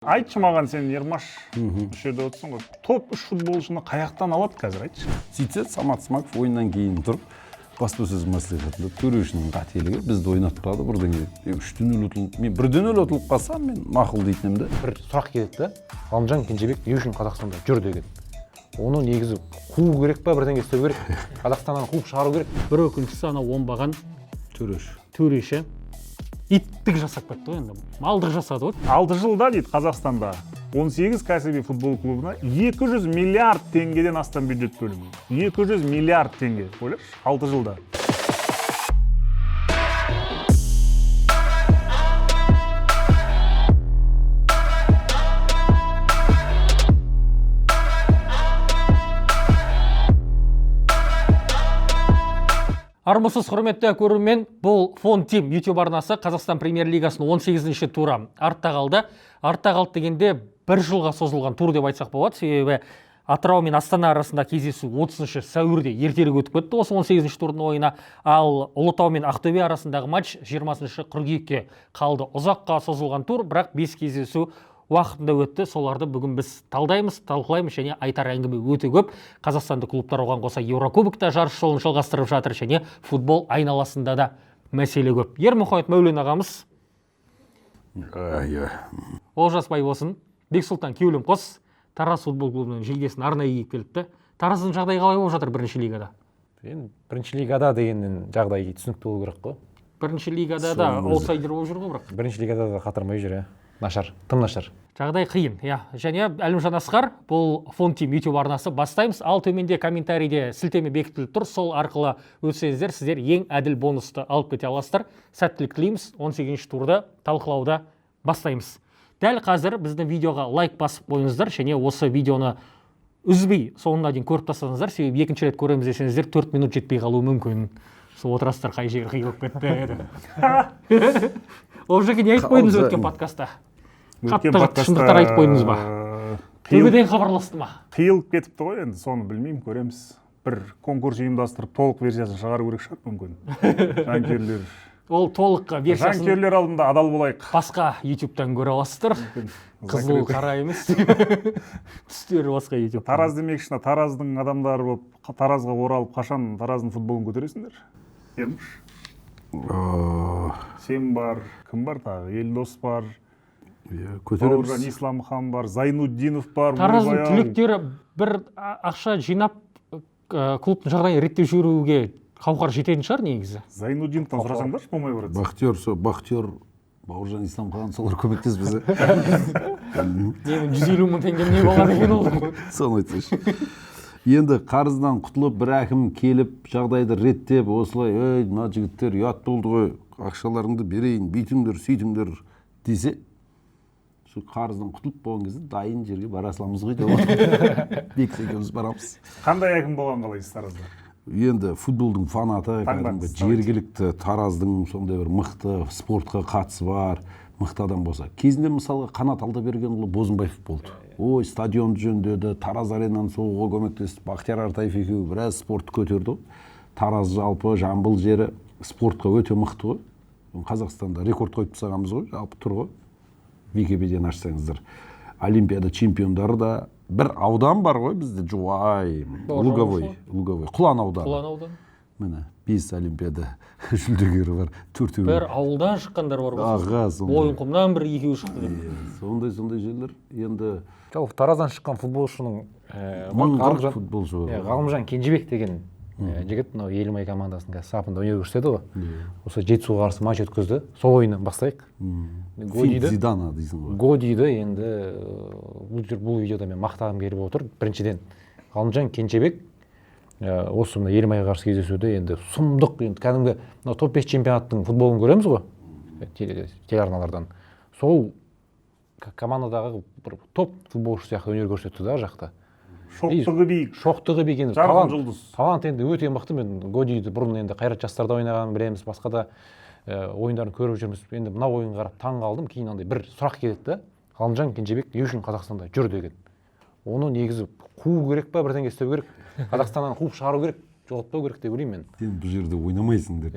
Айтшы маған, сен Ермаш осы жерде отырсың ғой. Топ 3 футболшыны қаяқтан алады қазір, айтшы. Сөйтсе, Самат Смаков ойыннан кейін тұрып, баспасөз мәслихатында төрешінің қателігі бізді ойнатпады бірдеңе. 3-0 ұтылып, мен 1-0 ұтылып қалсам, мен мақұл дейтінім де. Бір сұрақ келеді да, Ғалымжан Кенжебек не үшін Қазақстанда жүр деген. Оны негізі қуу керек па, бірдеңе істеу керек, Қазақстаннан қуып шығару керек. Бір өкініші анау оңбаған төреші иттік жасап кетті ғой, енді малдық жасады ғой. 6 жылда дейді Қазақстанда 18 кәсіби футбол клубына 200 миллиард теңгеден астам бюджет бөлінген. 200 миллиард теңге, ойлашы, 6 жылда. Армысыз құрметті көрермен, бұл Фон Тим YouTube арнасы Қазақстан Премьер-лигасының 18-ші туры артта қалды. Артта қалды дегенде бір жылға созылған тур деп айтсақ болады. Себебі Атырау мен Астана арасында кездесу 30 сәуірде ертерек өтіп кетті осы 18-ші турдың ойына. Ал Ұлытау мен Ақтөбе арасындағы матч 20 қыркүйекке қалды. Ұзаққа созылған тур, бірақ 5 кездесу уақытында өтті. Соларды бүгін біз талдаймыз, талқылаймыз және айтар әңгіме өте көп. Қазақстанды клубтар оған қоса Еурокубокта жарыс жолын жалғастырып жатыр және футбол айналасында да мәселе көп. Ермұхамед Мәулен ағамыз, Олжас Байбосын, Бексұлтан Кеулім-Қос Тараз футбол клубының жейдесін арнайы киіп келіпті. Тараздың жағдайы қалай болып жатыр бірінші лигада? Бірінші лигада дегеннен жағдай түсінікті болу керек қой. Бірінші лигада да аутсайдер болып жүр ғой, бірақ. Бірінші лигада да қатырмай жүр, нашар, тым нашар. Жағдай қиын, және Әлімжан Асқар, бұл Фон Тим YouTube арнасы, бастаймыз. Ал төменде комментарийде сілтеме бекітіліп тұр, сол арқылы өтсеңіздер, сіздер ең әділ бонусты алып кете аласыздар. Сәттілік тілейміз, 18-ші турды талқылауды бастаймыз. Дәл қазір біздің видеоға лайк басып қойыңыздар, және осы видеоны үзбей соңына дейін көріп тастаңыздар, себебі екінші рет көреміз десеңіздер 4 минут жетпей қалуы мүмкін. Сол отырасыздар, қай жері қиылып кетті. Ол жерге не айтып қойдыңыз өткен подкастта? Қатты шындықтар айтып қойдыңыз ба? Төбеден хабарласты ма? Қиылып кетіпті ғой, енді соны білмеймін, көреміз. Бір конкурс ұйымдастырып толық версиясын шығару керек шығар мүмкін. Жанкүйерлер. Ол толық версиясын Жанкүйерлер алдында адал болайық. Басқа YouTube-тан көре аласыздар. Қызыл қара емес. Түстері басқа YouTube. Тараз демекші, Тараздың адамдары болып, Таразға оралып, қашан Тараздың футболын көтересіңдер? Ермаш. Сен бар, кім бар тағы? Елдос бар. Бауыржан Исламхан бар, Зайнуддинов бар. Тараздың түлектері бір ақша жинап клубтың жағдайын реттеп жүруге қауқар жететін шығар негізі. Зайнуддиновтан сұрасаңдаршы, болмай барады. Бақтияр, Бауыржан Исламхан, солар көмектес бізде. 150 мың теңге не болады екен ол? Соны айтсайшы. Енді қарыздан құтылып бір әкім келіп жағдайды реттеп, осылай, мына жігіттер ұят болды ғой, ақшаларыңды берейін, бүйтіңдер, сөйтіңдер десе, сол қарыздан құтылып болған кезде дайын жерге бара саламыз ғой деп бекіс екеуміз барамыз. Қандай әкім болған қалайсыз Таразда? Енді футболдың фанаты, жергілікті Тараздың сондай бір мықты спортқа қатысы бар, мықты адам болса. Кезінде мысалға Қанат Алдабергенұлы Бозымбаев болды. Ой, стадионды жөндеді, Тараз аренаны соғуға көмектесіп, Бақтияр Артаев екеуі біраз спортты көтерді. Тараз жалпы Жамбыл жері спортқа өте мықты ғой. Қазақстанда рекорд қойып тастағанбыз ғой, жалпы тұр ғой. Википедияны ашсаңыздар. Олимпиада чемпиондары да бір аудан бар ғой бізде, Жуай, Луговой, Құлан ауданы. Міне, 5 олимпиада жүлдегері бар, 4-еу. Бір ауылдан шыққандар бар ғой. Мойынқұмнан бір екеуі шықты деп. Сондай жерлер енді Жалпы Тараздан шыққан футболшының Ғалымжан Кенжебек деген жігіт мынау Елімай командасының сапында өнер көрсетеді ғой. Осы Жетісуға қарсы матч өткізді. Сол ойыннан бастайық. Зидана дейсің ғой. Годиді енді бұл видеода мен мақтағым келіп отыр. Біріншіден Ғалымжан Кенжебек осы мына Елімайға қарсы кездесуде енді сұмдық, енді кәдімгі топ 5 чемпионаттың футболын көреміз ғой телеарналардан. Сол командадағы бір топ футболшы сияқты өнер көрсетті да жақта. Шоқтығы биік. Енді жарқын жұлдыз. Талант енді өте мықты. Мен Годиді бұрын енді Қайрат жастарда ойнағанын білеміз, басқа да ойындарын көріп жүрміз. Енді мына ойынға қарап таң қалдым. Кейін андай бір сұрақ келді. Ғалымжан Кенжебек не үшін Қазақстанда жүр деген. Оны негізі қуу керек па, бірдеңе істеу керек. Қазақстаннан қуып шығару керек, жоғалтпау керек деп ойлаймын мен. Сен бұл жерде ойнамайсың деп.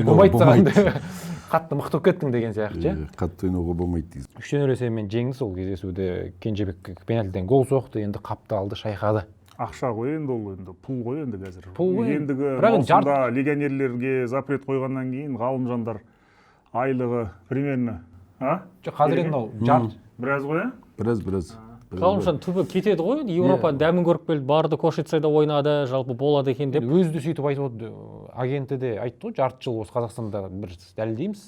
Болмайды. қатты мықты болып кеттің деген сияқты. Қатты ойнауға болмайды дейсіз. 3-0 есебімен жеңді сол кездесуде. Кенжебек пенальтиден гол соқты, енді қапты алды, шайқады. Ақша ғой енді ол енді пул ғой енді қазір. Пул ғой. Ендігі Бірақ енді маусымда легионерлерге запрет қойғаннан кейін ғалымжандар айлығы примерно, Жоқ, қазір енді мынау жарты біраз ғой, Біраз. ғалымжан түбі кетеді ғой, Еуропаның дәмін көріп келді, барды Кошицада ойнады, жалпы болады екен деп. өзі де сөйтіп айтып отыр, агенті де айтты ғой, жарты жыл осы Қазақстанда бір дәлелдейміз,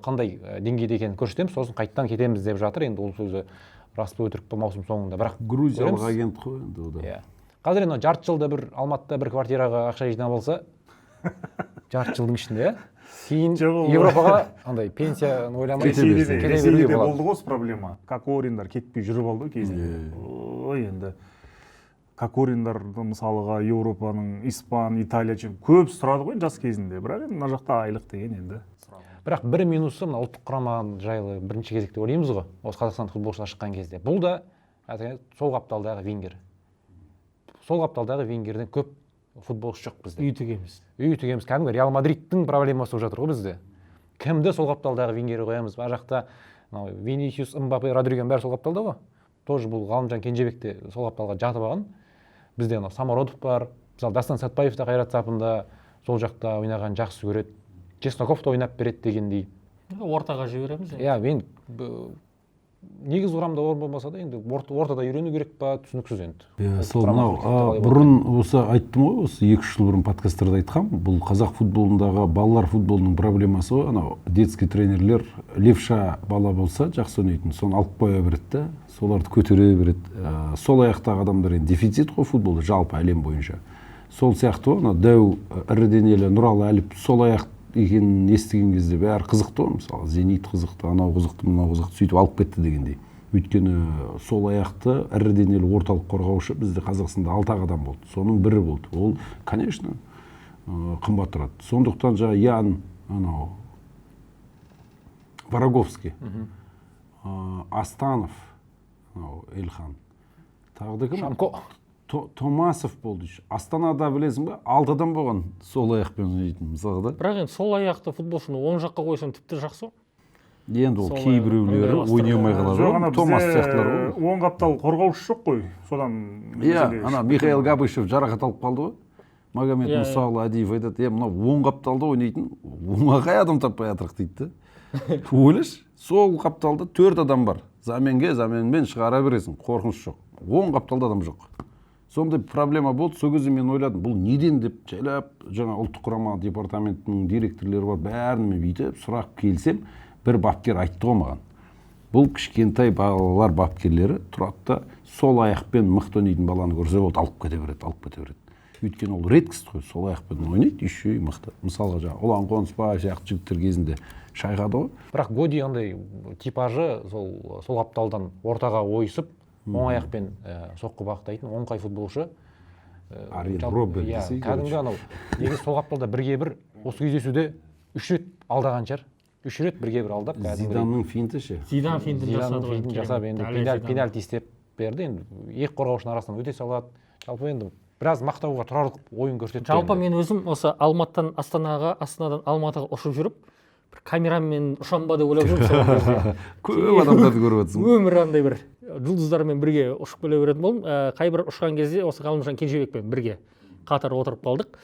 қандай деңгейде екенін көрсетеміз, сосын қайттан кетеміз деп жатыр. Енді ол сөзі рас па өтірік па маусым соңында, бірақ Грузиялық агент қой енді ол да. Қазір енді жарты жылда бір Алматыда бір квартираға ақша жинап алса, жарты жылдың ішінде, кейін Европаға андай пенсияны ойламай Ресейде болды ғой осы проблема. Кокориндар кетпей жүріп алды кезінде. Ой, енді Кокориндарды мысалыға Еуропаның Испан, Италия көп сұрады ғой жас кезінде. Бірақ енді мына жақта айлық деген енді. Бірақ бір минусы мына ұлттық құрама жайлы бірінші кезекте ойлаймыз ғой, осы Қазақстан футболшылар шыққан кезде. Бұл да сол қапталдағы вингер. Сол қапталдағы вингерден көп футболшы жоқ бізде. Үй тігеміз. Кәдімгі Реал Мадридтің проблемасы болып жатыр ғой бізде. Кімді сол қапталдағы вингері қоямыз? Ар жақта Винисиус, Мбаппе, Родриген бәрі сол қапталда ғой. Тоже бұл Ғалымжан Кенжебек те сол қапталға жатып алған. Бізде Самородов бар, мысалы Дастан Сәтбаев та қайрат сапында сол жақта ойнаған жақсы көреді. Чесноков та ойнап береді дегендей. Ортаға жібереміз. Мен негіз құрамда орын болмаса да енді ортада үйрену керек па, түсініксіз енді. Сол мынау бұрын осы айттым ғой, осы 2 жыл бұрын подкасттарда айтқам, бұл қазақ футболындағы балалар футболының проблемасы ғой, анау детский тренерлер левша бала болса жақсы ойнайтын, соны алып қоя береді да, соларды көтере береді. Сол аяқтағы адамдар енді дефицит қой футболда жалпы әлем бойынша. Сол сияқты ғой, дәу ірі денелі Нұралы Әліп сол аяқ екенін естіген кезде бәрі қызықты ғой, мысалы Зенит қызықты, анау қызықты, мынау қызықты, сөйтіп алып кетті дегендей. Өйткені сол аяқты ірі денелі орталық қорғаушы бізде Қазақстанда 6 адам болды, соның бірі болды. Ол, конечно, қымбат тұрады. Сондықтан Ян, Вороговский, Астанов, Эльхан, тағы да кім? Шамко. Томасов болды. Астанада білесің бе? 6 адам болған сол аяқпен ойнайтын мысалға да. Бірақ енді сол аяқты футболшыны оң жаққа қойсаң тіпті жақсы. Енді ол кейбіреулері ойнай алмай қалады. Томас сияқтылар ғой. Оң қаптал қорғаушы жоқ қой. Содан Михаил Габышев жарақат алып қалды ғой. Магомед Мұсалы Адиев айтады, мынау оң қапталда ойнайтын оңақай адам таппай жатырық дейді. Ойлашы, сол қапталда 4 адам бар. Заменмен шығара бересің, қорқыныш жоқ. Оң қапталда адам жоқ. Сондай проблема болды, сол кезде мен ойладым, бұл неден деп жайлап, жаңа ұлттық құрама департаментінің директорлері бар, бәрін бүйтіп сұрақ келсем, бір бапкер айтты ғой маған. Бұл кішкентай балалар бапкерлері тұрады да, сол аяқпен мықты ойнайтын баланы көрсе болды, алып кете береді. Өйткені ол редкость қой, сол аяқпен ойнайды, еще и мықты. Мысалға жаңа Ұлан Қонысбаев сияқты жігіттер кезінде шайқады ғой. Бірақ Годи андай типажы сол қапталдан ортаға ойысып, оң аяқпен соққы бағыттайтын оңқай футболшы. Ариен Роббер десей. Кәдімгі анау, негізі сол қапталда 1-1 осы кездесуде 3 рет алдаған шығар. 3 рет 1-1 алдап. Зиданның финті ше. Зидан финтін жасап, енді пенальти істеп берді. Енді екі қорғаушының арасынан өте салады. Жалпы енді біраз мақтауға тұрарлық ойын көрсетті. Жалпы мен өзім осы Алматыдан Астанаға, Астанадан Алматыға ұшып жүріп, бір камерамен ұшам ба деп ойлап жүрмін. Көп адамдарды көріп отырсың. Өмір андай бір жұлдыздармен бірге ұшып келе беретін болдым. Қайбір ұшқан кезде осы Ғалымжан Кенжебекпен бірге қатар отырып қалдық.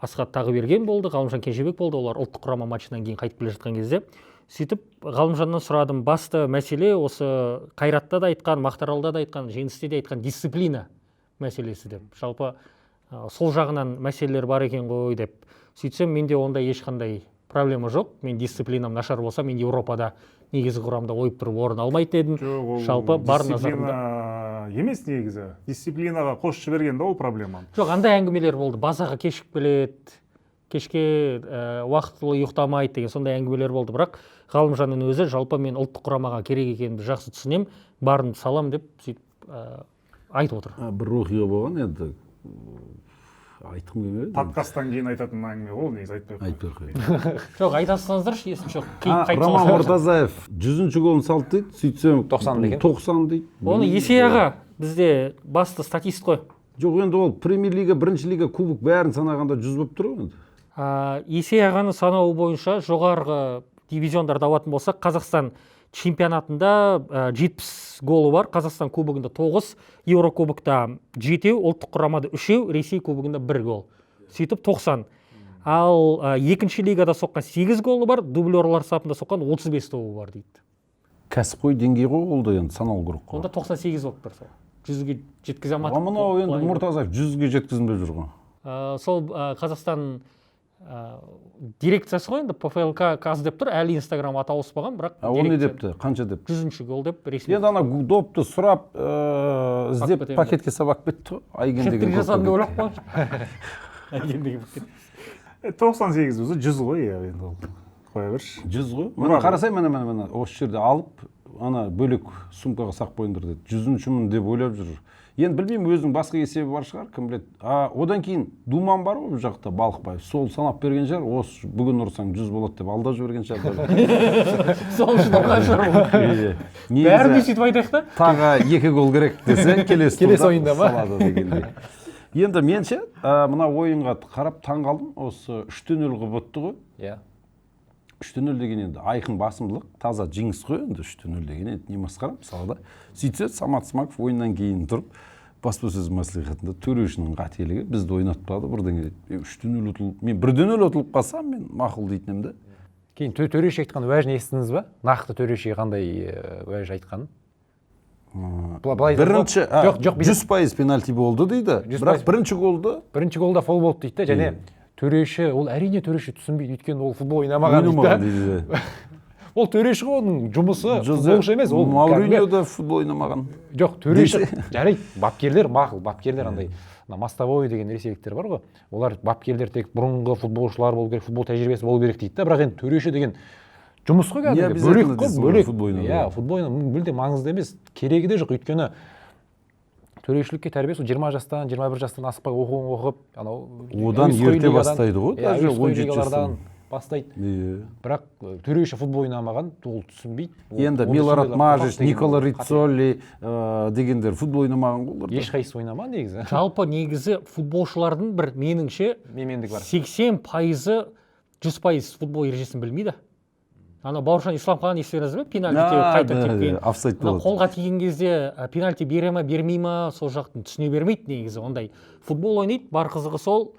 Асхат Тағыберген болды, Ғалымжан Кенжебек болды. Олар ұлттық құрама матчынан кейін қайтып келе жатқан кезде. Сөйтіп Ғалымжаннан сұрадым, басты мәселе осы Қайратта да айтқан, Мақтаралда да айтқан, Жеңісте де айтқан дисциплина мәселесі деп. Жалпы сол жағынан мәселелер бар екен ғой деп. Сөйтсем менде ондай ешқандай проблема жоқ. Мен дисциплинам нашар болса, мен Еуропада негізі құрамда ойып тұрып орын алмайды дедім. Жалпы бар назарымда емес негізі. Дисциплинаға қосып жіберген ол проблема. Жоқ, андай әңгімелер болды. Базаға кешіп келеді, кешке уақытылы ұйықтамайды деген сондай әңгімелер болды. Бірақ Ғалымжанның өзі жалпы мен ұлттық құрамаға керек екенімді жақсы түсінем, барын салам деп сөйтіп айтып отыр. Бір оқиға болған енді айтқым келмеді. Подкасттан кейін айтатын әңгіме ол, негізі айтпай қойып. Жоқ, айтасыңыздаршы, есім жоқ. Роман Мұртазаев 100-ші голын салды дейді, сөйтсем 90 дейді. Оны Есеяға бізде басты статист қой. Жоқ, енді ол Премьер лига, бірінші лига, кубок бәрін санағанда 100 болып тұр ғой енді. Есей ағаны санауы бойынша жоғарғы дивизиондарда алатын болсақ, Қазақстан чемпионатында 70 голы бар, Қазақстан кубогында 9, Еврокубокта 7, ұлттық құрамада 3, Ресей кубогында 1 гол. Сөйтіп 90. Ал екінші лигада соққан 8 голы бар, дублерлар сапында соққан 35 тобы бар дейді. Кәсіпқой деңгей ғой ол да енді санау керек қой. Онда 98 болып тұр сол. 100-ге жеткізе алмадық. Мынау енді Мұртазаев 100-ге жеткізінбей жүр ғой. Сол Қазақстан дирекциясы ғой енді ПФЛК каз деп тұр, әлі Инстаграм аты ауыспаған, бірақ Ол не депті? Қанша депті? 100-ші гол деп ресми. Енді ана допты сұрап, іздеп пакетке сабақ кетті ғой. Айгендеген Хет-трик жасадым деп ойлап қойшы. Айгендеген пакет. 98 өзі 100 ғой, енді ол. Қоя берші. 100 ғой. Мына қарасай, міне осы жерде алып, ана бөлек сумкаға сақ қойыңдар деді. 100-шімін деп ойлап жүр. Енді білмеймін, өзінің басқа есебі бар шығар, кім біледі. Одан кейін Думан бар ғой бұл жақта, Балықбаев. Сол санап берген шығар, осы бүгін ұрсаң 100 болады деп алдап жіберген шығар. Сол үшін ұрған шығар ол. Бәріне сөйтіп айтайық та. Тағы 2 гол керек десе, келесі ойында ма? салады дегендей. Енді менше, мына ойынға қарап таң қалдым, осы 3-0 қылып өтті ғой. Иә. 3-0 деген енді айқын басымдылық, таза жеңіс қой енді 3-0 деген енді не масқара мысалы да. Сөйтсе Самат Смаков ойыннан кейін тұрып, баспасөз мәслихатында төрешінің қателігі бізді ойнатпады бірдеңе. 3-0 ұтылып, мен 1-0 ұтылып қалсам мен мақұл дейтінім де. Кейін төреші айтқан уәжін естідіңіз ба? Нақты төреші қандай уәж айтқанын? Бірінші 100% пенальти болды дейді. Бірақ бірінші голда фол болды дейді, және төреші, ол әрине төреші түсінбейді, өйткені ол футбол ойнамаған дейді. Ол төреші ғой, оның жұмысы футболшы емес. Мауриньо да футбол ойнамаған. Жоқ, төреші, жарайды, бапкерлер мақұл, бапкерлер андай мостовой деген ресейліктер бар ғой. Олар бапкерлер тек бұрынғы футболшылар болу керек, футбол тәжірибесі болу керек дейді. Бірақ енді төреші деген жұмыс қой кәдімгі, бөлек қой, бөлек. Иә, футбол ойнау мүлде маңызды емес, керегі де жоқ, өйткені төрешілікке тәрбие сол 20 жастан, 21 жастан аспай оқып, одан ерте бастайды ғой, даже 17 жастан бастайды. Бірақ төреші футбол ойнамаған, ол түсінбейді. Енді Милорад Мажич, Никола Риццоли дегендер футбол ойнамаған ғой. Ешқайсысы ойнамаған негізі. Жалпы негізі футболшылардың бір меніңше 80%, 100% футбол ережесін білмейді. Ана Бауыржан Исламхан естеріңіз бе? Пенальти қайта тепкен. Офсайд болады. Қолға тиген кезде пенальти бере ме, бермей ме, сол жақтың түсіне бермейді негізі. Ондай футбол ойнайды, бар қызығы сол.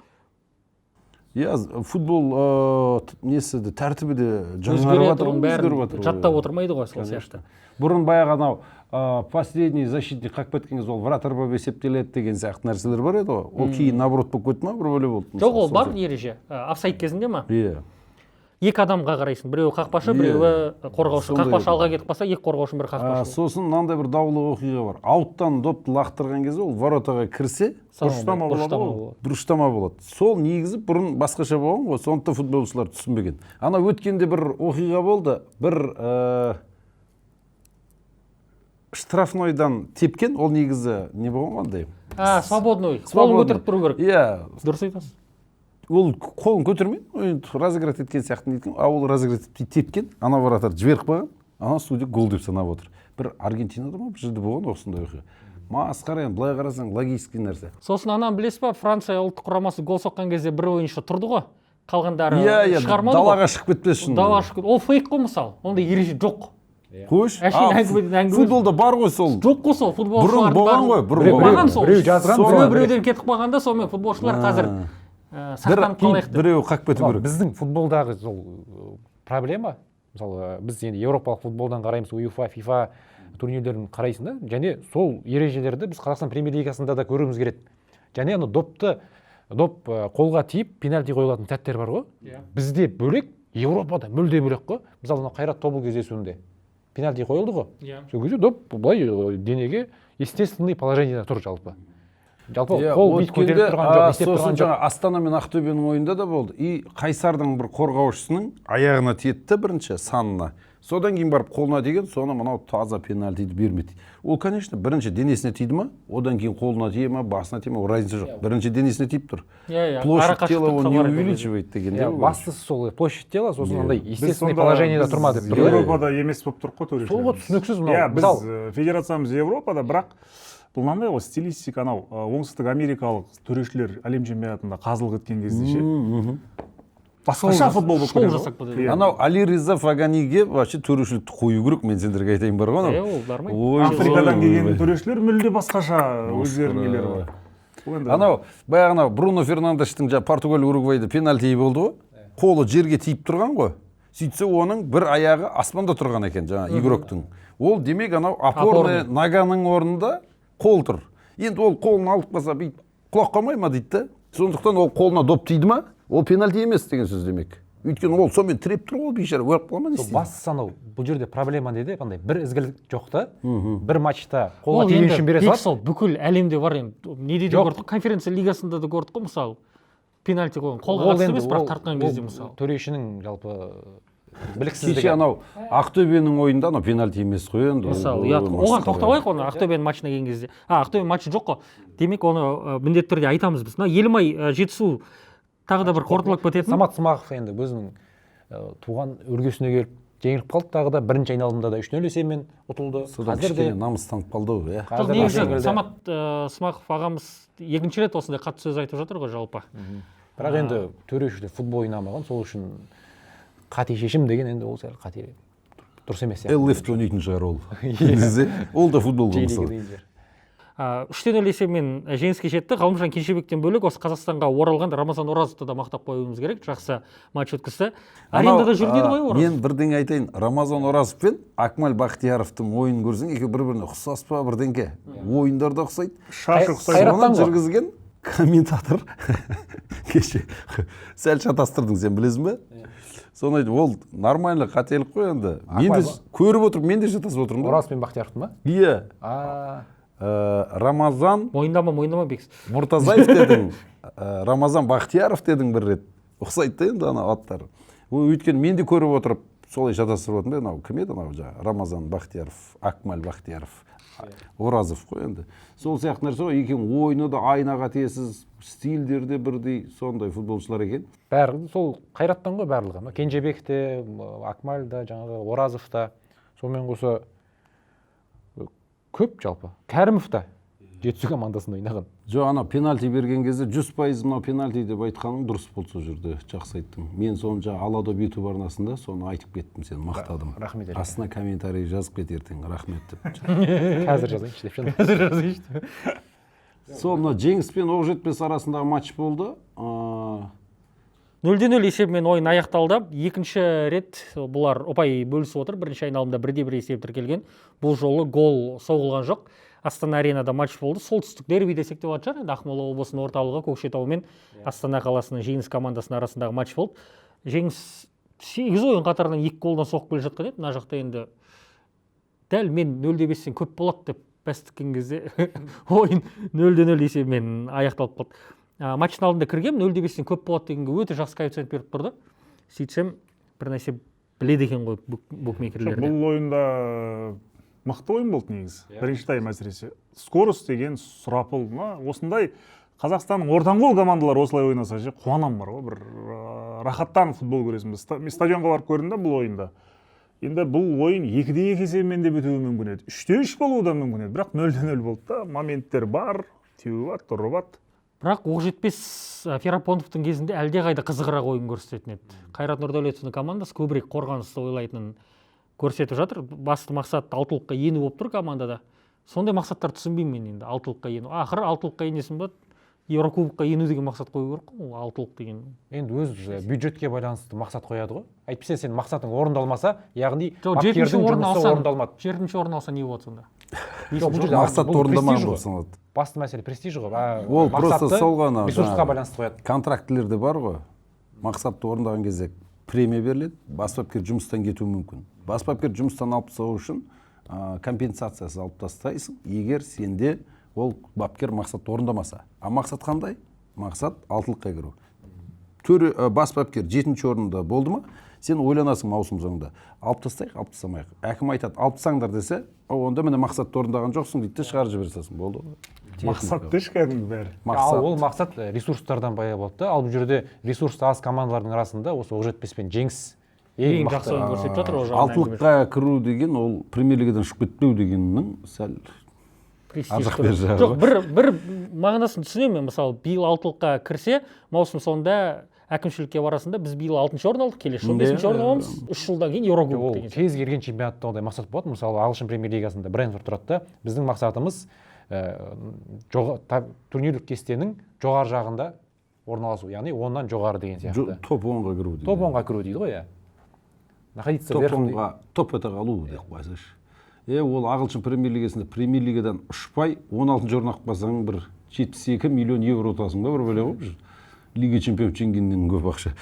Иә, футбол несі тәртібі де жаңарып жатыр. Жаттап отырмайды ғой сол сияқты. Бұрын баяғы анау последний защитник қақпа еткен кезде ол вратарь болып есептеледі деген сияқты нәрселер бар еді ғой. Ол кейін наоборот болып кетті ма, бір бөле болды. Жоқ, ол бар ереже. Офсайд кезінде ма? Иә. Екі адамға қарайсың, біреуі қақпашы, біреуі қорғаушы. Қақпашы алға кетіп қалса, екі қорғаушы, бір қақпашы. Сосын мынандай бір даулы оқиға бар. Ауттан допты лақтырған кезде ол воротаға кірсе, бұрыштама болады. Сол негізі бұрын басқаша болған ғой, сондықтан футболшылар түсінбеген. Ана өткенде бір оқиға болды, бір штрафнойдан тепкен, ол негізі не болған қандай? Свободной. Қолын көтеріп тұру керек. Иә. Дұрыс айтасыз. Ол қолын көтермейді, разыграть еткен сияқты неткен, ол разыграть тепкен, ана вратарь жіберіп қойған, ана судья гол деп санап отыр. Бір Аргентинада ма бір жерде болған осындай оқиға. Масқара енді, былай қарасаң логический нәрсе. Сосын анан білесіз ба, Франция ұлттық құрамасы гол соққан кезде бір ойыншы тұрды ғой, қалғандары шығармады ғой. Далаға шығып кетпес үшін. Далаға шығып, ол фейк қой мысалы, ондай ереже жоқ. Қойш, футболда бар ғой сол. Жоқ қой сол, футболшылар біреу жазған, біреуден кетіп қалғанда, сонымен футболшылар қазір сақтанып қалайық деп. Біреу қақпа ету керек. Біздің футболдағы сол проблема, мысалы біз енді еуропалық футболдан қараймыз, УЕФА, ФИФА турнирлерін қарайсың да, және сол ережелерді біз Қазақстан премьер-лигасында да көруіміз келеді. Және ана доп қолға тиіп пенальти қойылатын сәттер бар ғой. Бізде бөлек, Еуропада мүлде бөлек қой. Мысалы Қайрат тобыл кездесуінде пенальти қойылды ғой. Сол кезде доп былай денеге естественный положениеда тұр жалпы. Қол бит көтеріп тұрған жоқ, естеп тұрған жоқ. Астана мен Ақтөбенің ойында да болды. И Қайсардың бір қорғаушысының аяғына тиетті бірінші санына. Содан кейін барып қолына деген, соны мынау таза пенальтиді бермеді. Ол, конечно, бірінші денесіне тиді ма, одан кейін қолына тие ма, басына тие ма, разница жоқ. Бірінші денесіне тиіп тұр. Площадь тела он не увеличивает деген. Бастысы сол площадь тела, сосын андай естественный положениеда тұрмады. Еуропада емес болып тұр ғой төрешілер. Сол түсініксіз мынау. Біз федерациямыз Еуропада, бірақ бұл мынандай ғой, стилистика анау оңтүстік америкалық төрешілер әлем чемпионатында қазылық еткен кезде ше. басқаша футбол болып шоу кетеді жасап ғой. кетеді. Иә. Анау Али Риза Фаганиге вообще төрешілікті қою керек, мен сендерге айтайын бар ғой. Ол бармайды. Ой, Африкадан ой, келген ой. төрешілер мүлде басқаша өздерінің нелері бар. Ол енді- Анау баяғы Бруно Фернандештің Португалия Уругвайды пенальти болды ғой. Қолы жерге тиіп тұрған ғой. Сөйтсе оның бір аяғы аспанда тұрған екен, жаңа игроктың. Ол демек анау опорный наганың орнында қол тұр. Енді ол қолын алып қалса бүйтіп құлап қалмай ма дейді да. Сондықтан ол қолына доп тиді ма? Ол пенальти емес деген сөз демек. Өйткені ол сонымен тіреп тұр ғой, бейшара өліп қалма не істейді. Бастысы анау бұл жерде проблема неде, қандай бір ізгілік жоқ та. Бір матчта қолға Ол тиген енді үшін бере тек салады. сол бүкіл әлемде бар енді. Неде де Жоқ. көрдік қой, конференция лигасында да көрдік қой мысалы. Пенальти қойған. Қолға Ол қатысты енді емес, бірақ ол- тартқан ол кезде мысалы. төрешінің жалпы Кеше біліксіздігі. анау Ақтөбенің ойында анау пенальти емес қой енді. Мысалы, Ой, иә, ой, оған масқара. тоқталайық оны Ақтөбенің матчына келген кезде. Ақтөбе матчы жоқ қой. Демек оны міндетті түрде айтамыз біз. Мына Елімай Жетісу тағы да бір қорытылып кететін. Самат Смағов енді өзінің туған өргесіне келіп жеңіліп қалды, тағы да бірінші айналымда да 3-0 есебімен ұтылды. Содан Қазір де кішкене намыстанып қалды ғой, иә. Жоқ, қазір негізі секілді. Самат Смағов ағамыз екінші рет осындай қатты сөз айтып жатыр ғой жалпы. бірақ енді төрешіде футбол ойнамаған, сол үшін қате шешім деген енді ол сәл қате дұрыс емес сияқты. Лефт ойнайтын шығар ол. Негізі ол да футбол ғой мысалы. 3-0 есебімен жеңіске жетті. Ғалымжан Кеншебектен бөлек осы Қазақстанға оралған Рамазан Оразовты да мақтап қоюымыз керек. Жақсы матч өткізді. Арендада жүр дейді ғой Оразов. Мен бірдеңе айтайын. Рамазан Оразов пен Акмал Бақтияровтың ойынын көрсең, екеуі бір-біріне ұқсас па бірдеңке. Ойындар да ұқсайды. Шаш ұқсайды. Соны жүргізген комментатор кеше сәл шатастырдың, сен білесің бе? Соны айтып, ол нормально қателік қой енді. Мен де көріп отырып, мен де шатасып отырмын. Оразов пен Бақтияровтың ба? Иә. Рамазан Мойындама Бекс. Мұртазаев дедің, Рамазан Бақтияров дедің бір рет. Ұқсайды да енді ана аттар. Өйткені мен де көріп отырып, солай шатастырып отырмын. Анау кім еді анау жаңа? Рамазан Бақтияров, Акмал Бақтияров, Оразов қой енді. Сол сияқты нәрсе ғой, екеуің ойыны да айнаға тиесіз, стильдер де бірдей, сондай футболшылар екен. Бәрі сол Қайраттан ғой барлығы. Кенжебек те, Акмал да, жаңағы Оразов та, сонымен қоса көп жалпы. Кәрімов та Жетісу командасында ойнаған. Жоқ, ана пенальти берген кезде 100% мынау пенальти деп айтқаның дұрыс болды сол жерде, жақсы айттың. Мен соны жаңа Аладо YouTube арнасында соны айтып кеттім, сені мақтадым. Рахмет. Астына комментарий жазып кет ертең, рахмет деп. Қазір жазайыншы деп жатыр. Қазір жазайыншы. Сол мына жеңіс пен Оқжетпес арасындағы матч болды. 0-0 есебімен ойын аяқталды. Екінші рет бұлар ұпай бөлісіп отыр. Бірінші айналымда 1-1 есеп тіркелген. Бұл жолы гол соғылған жоқ. Астана аренада матч болды. Солтүстік дерби десек те болады шығар. Енді Ақмола облысының орталығы Көкшетау мен Астана қаласының Жеңіс командасының арасындағы матч болды. Жеңіс 8 ойын қатарынан 2 голдан соғып келе жатқан еді. Мына жақта енді дәл мен 0-5-тен көп болады деп бәс тіккен кезде ойын 0-0 есебімен аяқталып қалды. Матчтың алдында кіргем 0-5-тен көп болады дегенге өте жақсы коэффициент беріп тұрды. Сөйтсем бір нәрсе біледі екен ғой букмекерлер. Бұл ойында мықты ойын болды негізі. Бірінші тайм әсіресе. Скорость деген сұрапыл. Осындай Қазақстанның ортаңғы командалары осылай ойнаса ше қуанам бар ғой, бір рахаттанып футбол көресің. Стадионға барып көрдім да бұл ойында. Енді бұл ойын 2-2 есебімен де бітуі мүмкін еді. 3-3 болуы да мүмкін еді. Бірақ 0-0 болды да. Моменттер бар, теуіп ат, тұрып ат. Бірақ Оқжетпес Ферапоновтың кезінде әлде қайда қызығырақ ойын көрсететін еді. Қайрат Нұрдәулетовтың командасы көбірек қорғанысты ойлайтынын көрсетіп жатыр. Басты мақсат алтылыққа ену болып тұр командада. Сондай мақсаттар түсінбеймін мен енді, алтылыққа ену. Ақыры алтылыққа енесің ба, Еврокубокқа ену деген мақсат қою керек қой, алтылық деген. Енді өз бюджетке байланысты мақсат қояды ғой. Әйтпесе сен мақсатың орындалмаса, яғни Жетінші орын орындалмады. Жетінші орын алса не болады сонда? Мақсат орындамаған болсын. Басты мәселе престиж ғой. Ол просто сол ғана ресурсқа байланысты қояды. Контрактілерде бар ғой. Мақсатты орындаған кезде премия беріледі, бас бапкер жұмыстан кетуі мүмкін. Бас бапкер жұмыстан алып тастау үшін компенсациясы алып тастайсың, егер сенде ол бапкер мақсатты орындамаса. А мақсат қандай? Мақсат алтылыққа кіру. Бас бапкер 7-ші орында болды ма? Сен ойланасың маусым соңында. Алып тастайық, алып тастамайық. Әкім айтады, алып тастаңдар десе, онда міне мақсатты орындаған жоқсың дейді, шығарып жібере саласың. Болды ғой. Мақсатты кәдімгі бәрі. Ол мақсат ресурстардан бая болды да. Ал бұл жерде ресурсы аз командалардың арасында осы Оқжетпес пен Жеңіс ең жақсы ойын көрсетіп жатыр. Алтылыққа кіру деген ол премьер-лигадан шығып кетпеу дегеннің сәл аржақ бер жағы. Жоқ, бір мағынасын түсінемін. Мысалы, биыл алтылыққа кірсе, маусым соңында әкімшілікке барасың да біз биыл 6-шы орын алдық, келесі жылы 5-ші орын аламыз, 3 жылдан кейін Еврокубок ол деген. кез келген чемпионатта ондай мақсат болады. Мысалы ағылшын премьер лигасында Брентфорд тұрады да, біздің мақсатымыз турнирлік кестенің жоғары жағында орналасу, яғни 10-нан жоғары деген сияқты. топ 10-ға кіру дейді. Топ 10-ға кіру дейді ғой, иә. Находиться Топ вверх. 10-ға, топ ета қалу деп қойсайшы. Ол ағылшын премьер лигасында премьер лигадан ұшпай 16-шы орын алып қалсаң бір 72 миллион евро ұтасың ба, бір бәле ғой. Лига чемпион жеңгеннен көп ақша.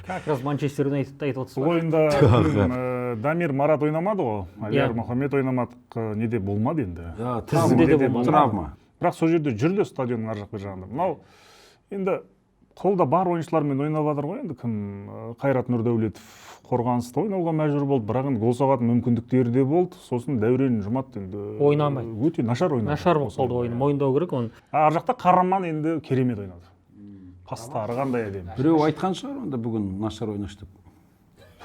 Как раз Манчестер Юнайтедті айтып отырсыз ғой. Ойында Дамир Марат ойнамады ғой. Алияр Мұхаммед ойнамадық, неде болмады енді. Тізімде де болмады. Травма. Бірақ сол жерде жүрді стадионның ар жақ бер жағында. Мынау енді қолда бар ойыншылармен ойнап жатыр ғой енді. Кім Қайрат Нұрдәулетов қорғаныста ойнауға мәжбүр болды, бірақ енді гол соғатын мүмкіндіктері де болды. Сосын Дәурен Жұмат енді Ойнамайды. өте нашар ойнады. Нашар болып қалды ойын, мойындау керек оны. Ар жақта Қараман енді керемет ойнады. Пастары қандай әдемі. Біреу айтқан шығар онда бүгін нашар ойнашты.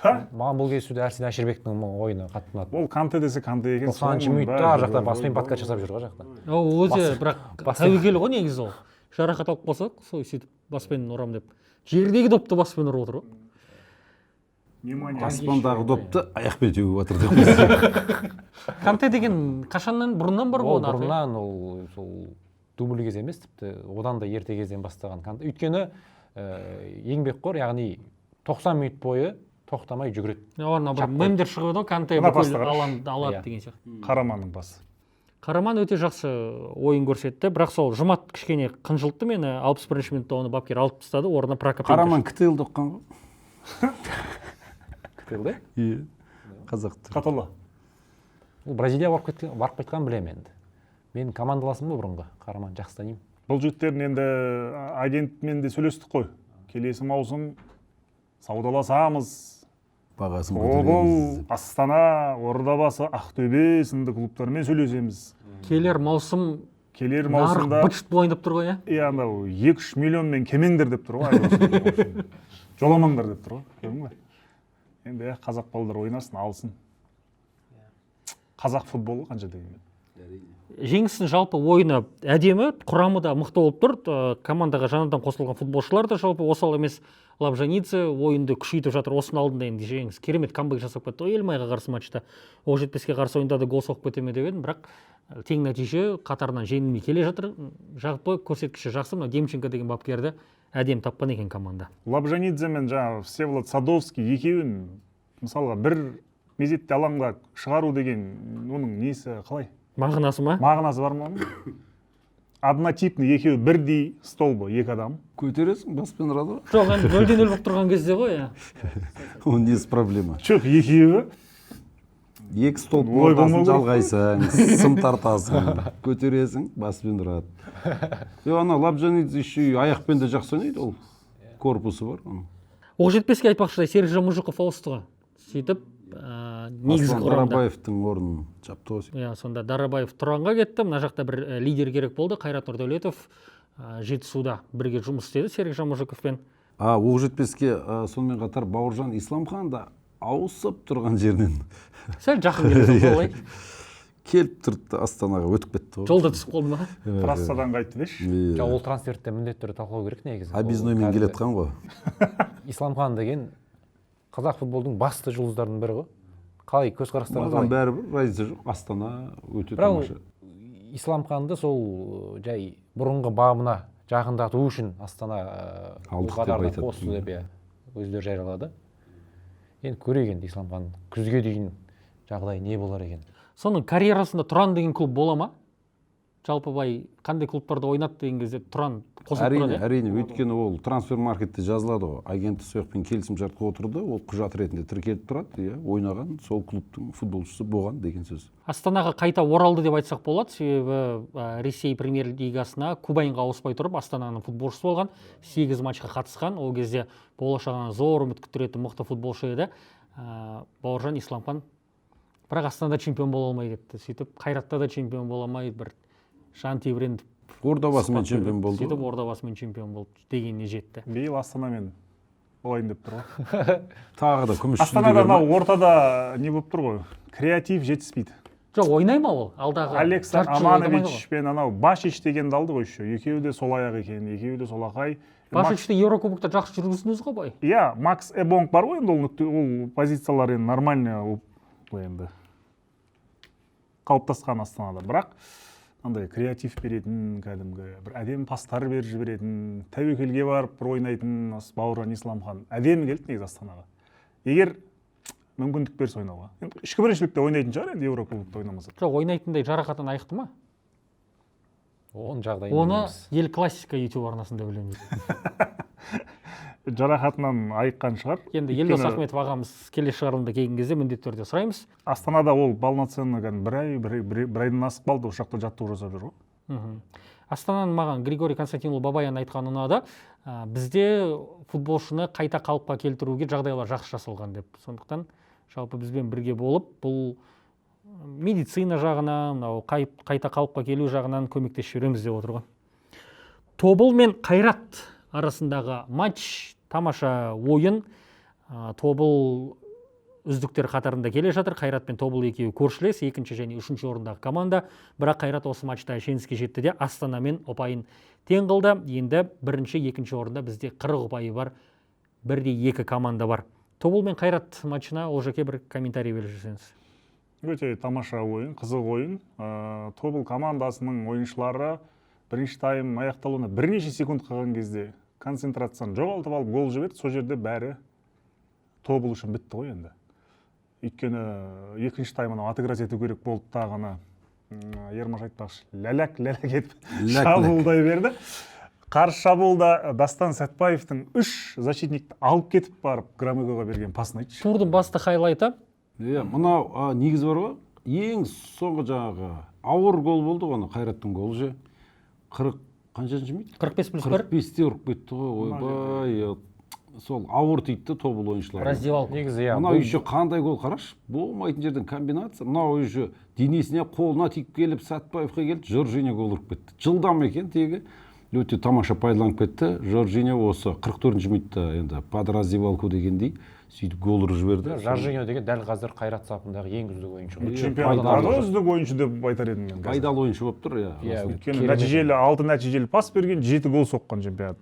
Маған бұл кездесуде Әрсен Әшірбектің ойыны қатты ұнады. Ол Канте десе Канте екен. 90-шы минутта ар жақта баспен подкат жасап жүр ғой жақта. Өзі бірақ тәуекел ғой негізі ол. Жарақат алып қалса, сөйтіп баспен ұрам деп. Жердегі допты баспен ұрып отыр ғой. Аспандағы допты аяқпен теуіп жатыр деп. Канте деген қашаннан бұрыннан бар Ол ғой. бұрыннан ол сол дубль кез емес, тіпті одан да ерте кезден бастаған Канте. Өйткені еңбекқор, яғни 90 минут бойы тоқтамай жүгіреді. Орна бір мемдер шығып еді ғой, Канте бүкіл алаңды алады деген сияқты. Қараманның басы. Қараман өте жақсы ойын көрсетті, бірақ сол Жұмат кішкене қынжылтты мені. 61-ші минутта оны бапкер алып тастады, орнына Прокопенко. Қараман КТЛ доққан ғой. КТЛ да? Иә. Қазақ. Қатала. Ол Бразилияға барып қайтқан білем енді. Мен командаласым ба бұрынғы, Қараман жақсы танимын. Бұл жігіттердің енді агентмен де сөйлестік қой. Келесі маусым саудаласамыз. Бағасын Тобыл, Астана, Ордабасы, Ақтөбе сынды клубтармен сөйлесеміз. Келер маусым маусымда бычыт болайын деп тұр ғой, иә, анау 2-3 миллионмен кемеңдер деп тұр ғой. Жоламаңдар деп тұр ғой. Көрдің бе? Енді қазақ балдар ойнасын, алсын. Қазақ футболы қанша дегенмен. Жеңістің жалпы ойыны әдемі, құрамы да мықты болып тұр. Командаға жаңадан қосылған футболшылар да жалпы осал емес. Лабжанидзе ойынды күшейтіп жатыр. Осының алдында енді жеңіс керемет камбэк жасап кетті. Елімайға қарсы матчта Оқжетпеске қарсы ойында да гол соғып кете ме деп едім, бірақ тең нәтиже қатарынан жеңілмей келе жатыр. Жалпы көрсеткіші жақсы. Мына Демченко деген бапкерді әдемі тапқан екен команда. Лабжанидзе мен жаңағы Всеволод Садовский екеуін мысалға бір мезетте алаңға шығару деген оның несі қалай? Мағынасы ма? Мағынасы бар ма оның? Однотипный екеуі бірдей столбы, екі адам. Көтересің, баспен ұрады ғой. Жоқ, енді 0-0 болып тұрған кезде ғой, иә. Оның несі проблема? Жоқ, екеуі. Екі столб ортасын жалғайсаң, сым тартасың, көтересің, баспен ұрады. Ана Лабжанидзе еще аяқпен де жақсы ойнайды, ол корпусы бар. Оқжетпеске айтпақшы, Серік Жамужықов ауысты ғой. Сөйтіп негізгі құрамда. Дарабаевтың орнын жапты ғой. Иә, сонда Дарабаев Тұранға кетті. Мына жақта бір лидер керек болды. Қайрат Нұрдәулетов Жетісуда бірге жұмыс істеді Серік Жамужықовпен. Оқжетпеске сонымен қатар Бауыржан Исламхан да ауысып тұрған жерінен Сәл жақын келді солай. келіп тұрды, Астанаға өтіп кетті ғой. Жолда түсіп қалды ма? Трассадан қайтты деші. Ол трансфертте міндетті түрде талқылау керек негізі. Объездноймен келетқан ғой. Исламхан деген қазақ футболдың басты жұлдыздарының бірі ғой. Қалай көзқарастарыңыз Маған бәрібір разница жоқ. Астана өте тамаша. Исламханды сол жай бұрынғы бабына жақындату үшін Астана қатарына қосты деп өздері жариялады. Енді көрейік енді Исламхан күзге дейін жағдай не болар екен. Соның карьерасында Тұран деген клуб бола ма? Жалпы бай қандай клубтарда ойнады деген кезде Тұран қосылып тұрады? Әрине, өйткені ол трансфер маркетте жазылады ғой. Агенті сояқпен келісім шартқа отырды, ол құжат ретінде тіркеліп тұрады, ойнаған сол клубтың футболшысы болған деген сөз. Астанаға қайта оралды деп айтсақ болады, себебі Ресей премьер-лигасына Кубайнға ауыспай тұрып, Астананың футболшысы болған, 8 матчқа қатысқан. Ол кезде болашағынан зор үміт күттіретін мықты футболшы еді. Бауыржан Исламхан. Бірақ Астанада чемпион бола алмай кетті. Сөйтіп Қайратта да чемпион бола алмай, бір жан тебіреніп Ордабасымен чемпион болды. Сөйтіп Ордабасымен чемпион болды дегеніне жетті. Биыл Астанамен болайын деп тұр ғой. Тағы да күміс Астанада ортада не болып тұр ғой? Креатив жетіспейді. Жоқ, ойнай ма ол? Алдағы Алексан Аманович пен анау Башич дегенді алды ғой еще. Екеуі де сол аяқ екен, екеуі де сол ақай. Башичте Еврокубокта жақсы жүргіздіңіз ғой бай. Иә, Макс Эбонг бар ғой енді, ол позициялар енді нормально енді қалыптасқан Астанада. Бірақ андай креатив беретін, кәдімгі бір әдемі пастар беріп жіберетін, тәуекелге барып бір ойнайтын Бауыржан Исламхан әдемі келді негізі Астанаға. Егер мүмкіндік берсе ойнауға. Енді ішкі біріншілікте ойнайтын шығар енді Еврокубокта ойнамаса. Жоқ, ойнайтындай жарақаттан айықты ма? Оны ел классика YouTube арнасында білеміз. Жарақатынан айыққан шығар. Енді Елдос Ахметов ағамыз келесі шығарылымда келген кезде міндетті түрде сұраймыз. Астанада ол полноценный бір айдан асып қалды, осы жақта жаттығу жасап жүр ғой. Астананың маған Григорий Константинұлы Бабаян айтқан ұнады. Бізде футболшыны қайта қалыпқа келтіруге жағдайлар жақсы жасалған деп. Сондықтан жалпы бізбен бірге болып, бұл медицина жағынан, қайта қалыпқа келу жағынан көмектесіп жүреміз деп отырған. Тобыл мен Қайрат арасындағы матч, тамаша ойын. Тобыл үздіктер қатарында келе жатыр. Қайрат пен Тобыл екеуі көршілес, екінші және үшінші орындағы команда. Бірақ Қайрат осы матчта жеңіске жетті де Астанамен ұпайын тең қылды. Енді бірінші, екінші орында бізде 40 ұпайы бар, 1-2 команда бар. Тобыл мен Қайрат матчына Олжеке бір комментарий беріп жүрсеңіз. Өте тамаша ойын, қызық ойын. Тобыл командасының ойыншылары бірінші тайм аяқталуына бірнеше секунд қалған кезде концентрацияны жоғалтып алып гол жіберді. Сол жерде бәрі Тобыл үшін бітті ғой енді. Өйткені екінші таймына отыграть ету керек болды тағына. Ермаш айтпақшы, ләләк етіп шабуылдай берді. Қарсы шабуылда Дастан Сәтбаевтың 3 защитникті алып кетіп барып Громыкоға берген пасын айтшы. Турдың басты хайлайты. Мынау негіз бар ғой, ең соңғы жаңағы ауыр гол болды ғой, Қайраттың голы же. 40 қаншаншы мейді? 45+1. 45-те ұрып кетті ғой, ойбай. Сол ауыр тиді Тобыл ойыншылары. Раздевал. Негізі Мынау еще қандай гол қараш, болмайтын жерден комбинация. Мынау еще денесіне, қолына тиіп келіп, Сәтбаевқа келді, Жоржиня гол ұрып кетті. Жылдам екен тегі. Өте тамаша пайдаланып кетті. Жоржиня осы 44-ші минутта енді под раздевалку дегендей сөйтіп гол ұрып жіберді. Жоржиня деген дәл қазір Қайрат сапындағы ең үздік ойыншы. Чемпионаттағы үздік ойыншы деп айтар едім мен. Пайдалы ойыншы болып тұр, Өйткені нәтижелі пас берген, 7 гол соққан чемпионат.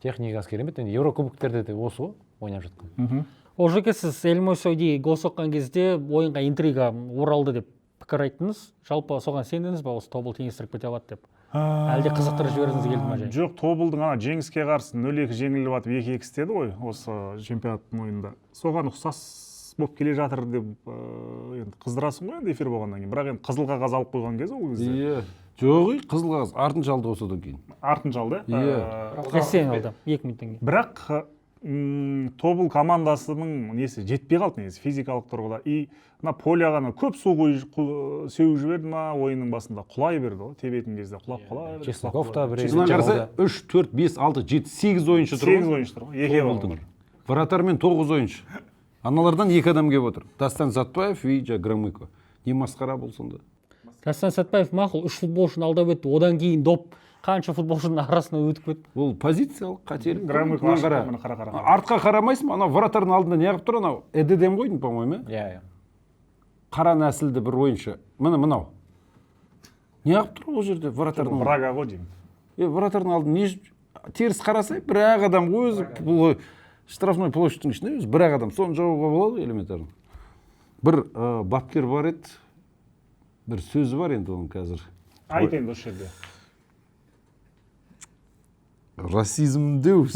Техникасы керемет. Енді Еврокубоктерде де осы ғой ойнап жатқан. Олжеке, сіз Эльмосойди гол соққан кезде ойынға интрига оралды деп пікір айттыңыз. Жалпы соған сендіңіз ба, осы Тобыл теңестіріп кете алады деп? Әлде қызықтырып жібергіңіз келді ма? Жоқ, Тобылдың жеңіске қарсы 0-2 жеңіліп атып 2-2 істеді ғой осы чемпионаттың ойында. Соған ұқсас болып келе жатыр деп енді қыздырасың ғой енді эфир болғаннан кейін. Бірақ енді қызыл қағаз алып қойған кез ол кезде. Жоқ, қызыл қағаз артынша алды осыдан кейін. Артынша алды? Сен алды 2 минуттан кейін. Бірақ Тобыл командасының несі жетпей қалды негізі физикалық тұрғыда. И мына Поляға көп су сеуіп жіберді ма ойынның басында, құлай берді ғой, тебетін кезде құлап қалай. Чесноков та бір. Мына қараса 3, 4, 5, 6, 7, 8 ойыншы тұр ғой. 8 ойыншы тұр ғой. Екеуі. Вратармен 9 ойыншы. Аналардан 2 адам келіп отыр. Дастан Сәтбаев и Громыко. Не масқара болсын да. Дастан Сәтбаев мақұл 3 футболшыны алдап өтті. Одан кейін доп қанша футболшының арасына өтіп кетті. Ол позициялық қателік. Громыко артқа қарамайсың, анау вратардың алдында не қылып тұр, анау Эдеден қойдың, по-моему. Иә. Қара нәсілді бір ойыншы. Мынау. Не қылып тұр ол жерде вратардың? Брага ғой деймін. Вратардың алдында не теріс қарасай, бір адам өзі бұл штрафной площадьтың ішінде өзі бір адам. Соны жауға болады элементарно. Бір бапкер бар еді. Бір сөзі бар енді оның қазір. Айтайын осы жерде. Расизм деу.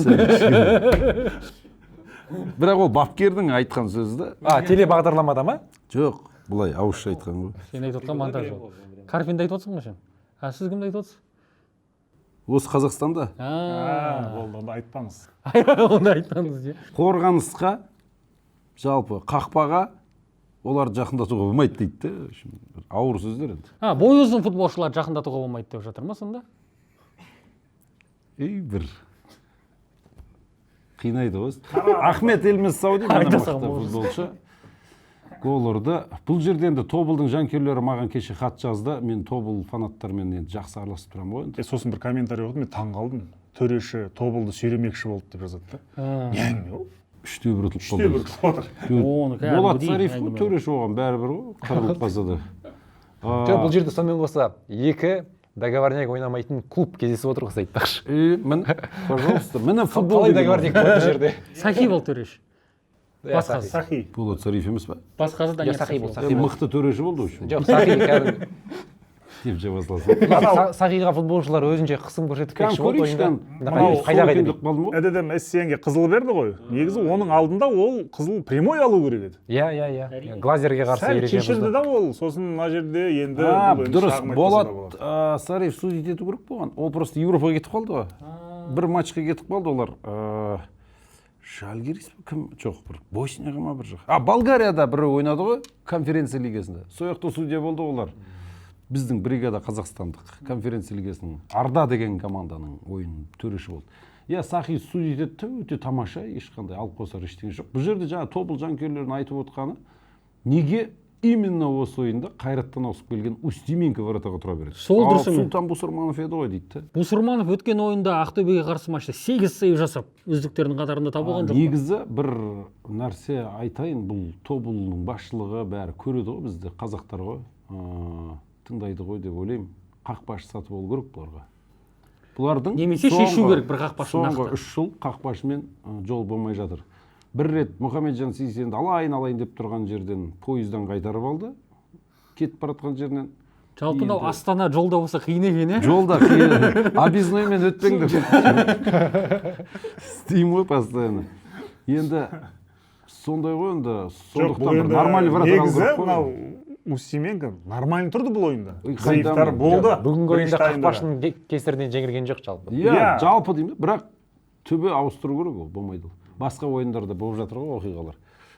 Бірақ ол бапкердің айтқан сөзі да. Телебағдарламада ма? Жоқ, бұлай ауызша айтқан ғой. Сен айтып отқан монтаж ол. Карпинді айтып отырсың ба сен? Сіз кімді айтып отырсыз? Осы Қазақстанда. Болды, онда айтпаңыз. Онда айтпаңыз. Қорғанысқа, жалпы қақпаға оларды жақындатуға болмайды дейді. Ауыр сөздер енді. Бойы ұзын футболшыларды жақындатуға болмайды деп жатыр ма сонда? Бір қинайды ғой. Ахмет Елмес Сауди футболшы. Гол ұрды. Бұл жерде енді Тобылдың жанкүйерлері маған кеше хат жазды. Мен Тобыл фанаттармен енді жақсы араласып тұрамын ғой. Сосын бір комментарий оқыдым, мен таң қалдым. Төреші Тобылды сүйремекші болды деп жазады да. Не әңгіме ол? 3-1 ұтылып қалды. 3-1 отыр. Болат Сариф төреші оған бәрібір ғой. Қырылып қалса да. Бұл жерде сонымен қоса 2 договорняк ойнамайтын клуб кездесіп отыр ғой айтпақшы. мін пожалуйста міне футбол Қалай договорняк бар бұл жерде? Сахи бол төреш. Басқасы. Сахи. болат сариф емес па Басқасы Данияр Сахи бол, Сахи. Сахи. мықты төреші болды үшін Жоқ, Сахи кәдімгі. деп жабасыласың Сахиға футболшылар өзінше қысым көрсетпекші болды көрейікші ойында. Қайда қалды ма Әдедем Мессиге қызыл берді ғой. Негізі оның алдында ол қызыл прямой алу керек еді. Иә. Глазерге қарсы Сәл ереже кешірді бұзды. да ол. Сосын мына жерде енді бұл енді дұрыс шағым айтпаса да болат болады. сариф судить ету керек болған ол просто европаға кетіп қалды ғой бір матчқа кетіп қалды олар Жальгирис кім жоқ бір Боснияға ма бір жақ Болгарияда бір ойнады ғой конференция лигасында сол жақта судья болды олар біздің бригада қазақстандық конференция лигасының Арда деген команданың ойын төреші болды иә Сахи судить етті өте тамаша ешқандай алып қосар ештеңе жоқ бұл жерде жаңа тобыл жанкүйерлердің айтып отқаны неге именно осы ойында қайраттан ауысып келген Устименко вратаға тұра береді Сол дұрыс емес. Сұлтан Бусурманов еді ғой дейді Бусурманов өткен ойында Ақтөбеге қарсы матчта 8 сейв жасап үздіктердің қатарында табылған жоқ. негізі бір нәрсе айтайын бұл тобылдың басшылығы бәрі көреді ғой бізді қазақтар ғой тыңдайды ғой деп ойлаймын қақпашы сатып алу керек бұларға бұлардың Немесе шешу керек бір қақпашы соңғы нақты. 3 жыл қақпашымен жол болмай жатыр бір рет Мұхамеджан Сейсенді алайын деп тұрған жерден пойыздан қайтарып алды кетіп бара жатқан жерінен Жалпы мынау Астана жолда болса қиын екен, иә? жолда қиын объездноймен өтпеңдер істеймін ғой постоянно енді сондай ғой енді сондықтан бір нормальный вратарь алу негізі керек қой мынау Устименко нормально тұрды бұл ойында. Ой, Сейфтар қайдам. болды. Бүгінгі ойында Бірінші таймда. қақпашының кесірінен жеңілген жоқ жалпы. иә жалпы деймін бірақ төбе ауыстыру керек ол болмайды ол басқа ойындарда болып жатыр ғой оқиғалар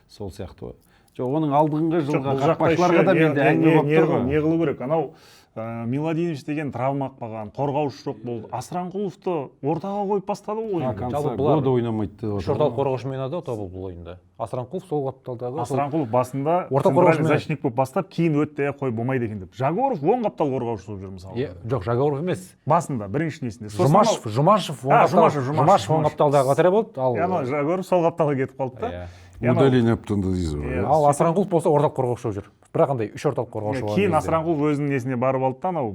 сол сияқты ғой жоқ оның алдыңғы жылғы бұл жақта қақпашыларға да еще менде әңгіме болып тұр ғой не қылу керек анау Миладинович деген травма қалған қорғаушы жоқ болды Асранқұловты ортаға қойып бастады ғой ойынды. конца бұлар года ойнамайды деп Үш орталық қорғаушымен ойнады ғой тобыл бұл ойында. Асранқұлов сол қапталдағы. Асранқұлов басында Орталық центральный қорғаушымен- защитник болып бастап кейін өтті қой болмайды екен деп Жагоров оң қаптал қорғаушы болып жүр мысалы Жоқ, Жагоров емес. басында бірінші несінде Жұмашев оң қапталдағы батарея болды. Ал Жагоров сол қапталға кетіп қалды да удаление аптында дейсіз ғой ал Асранқұлов болса орталық қорғаушы болып жүр. Бірақ андай үш орталық қорғаушы болған кейін кезде. Асранқұлов өзінің несіне барып алды да анау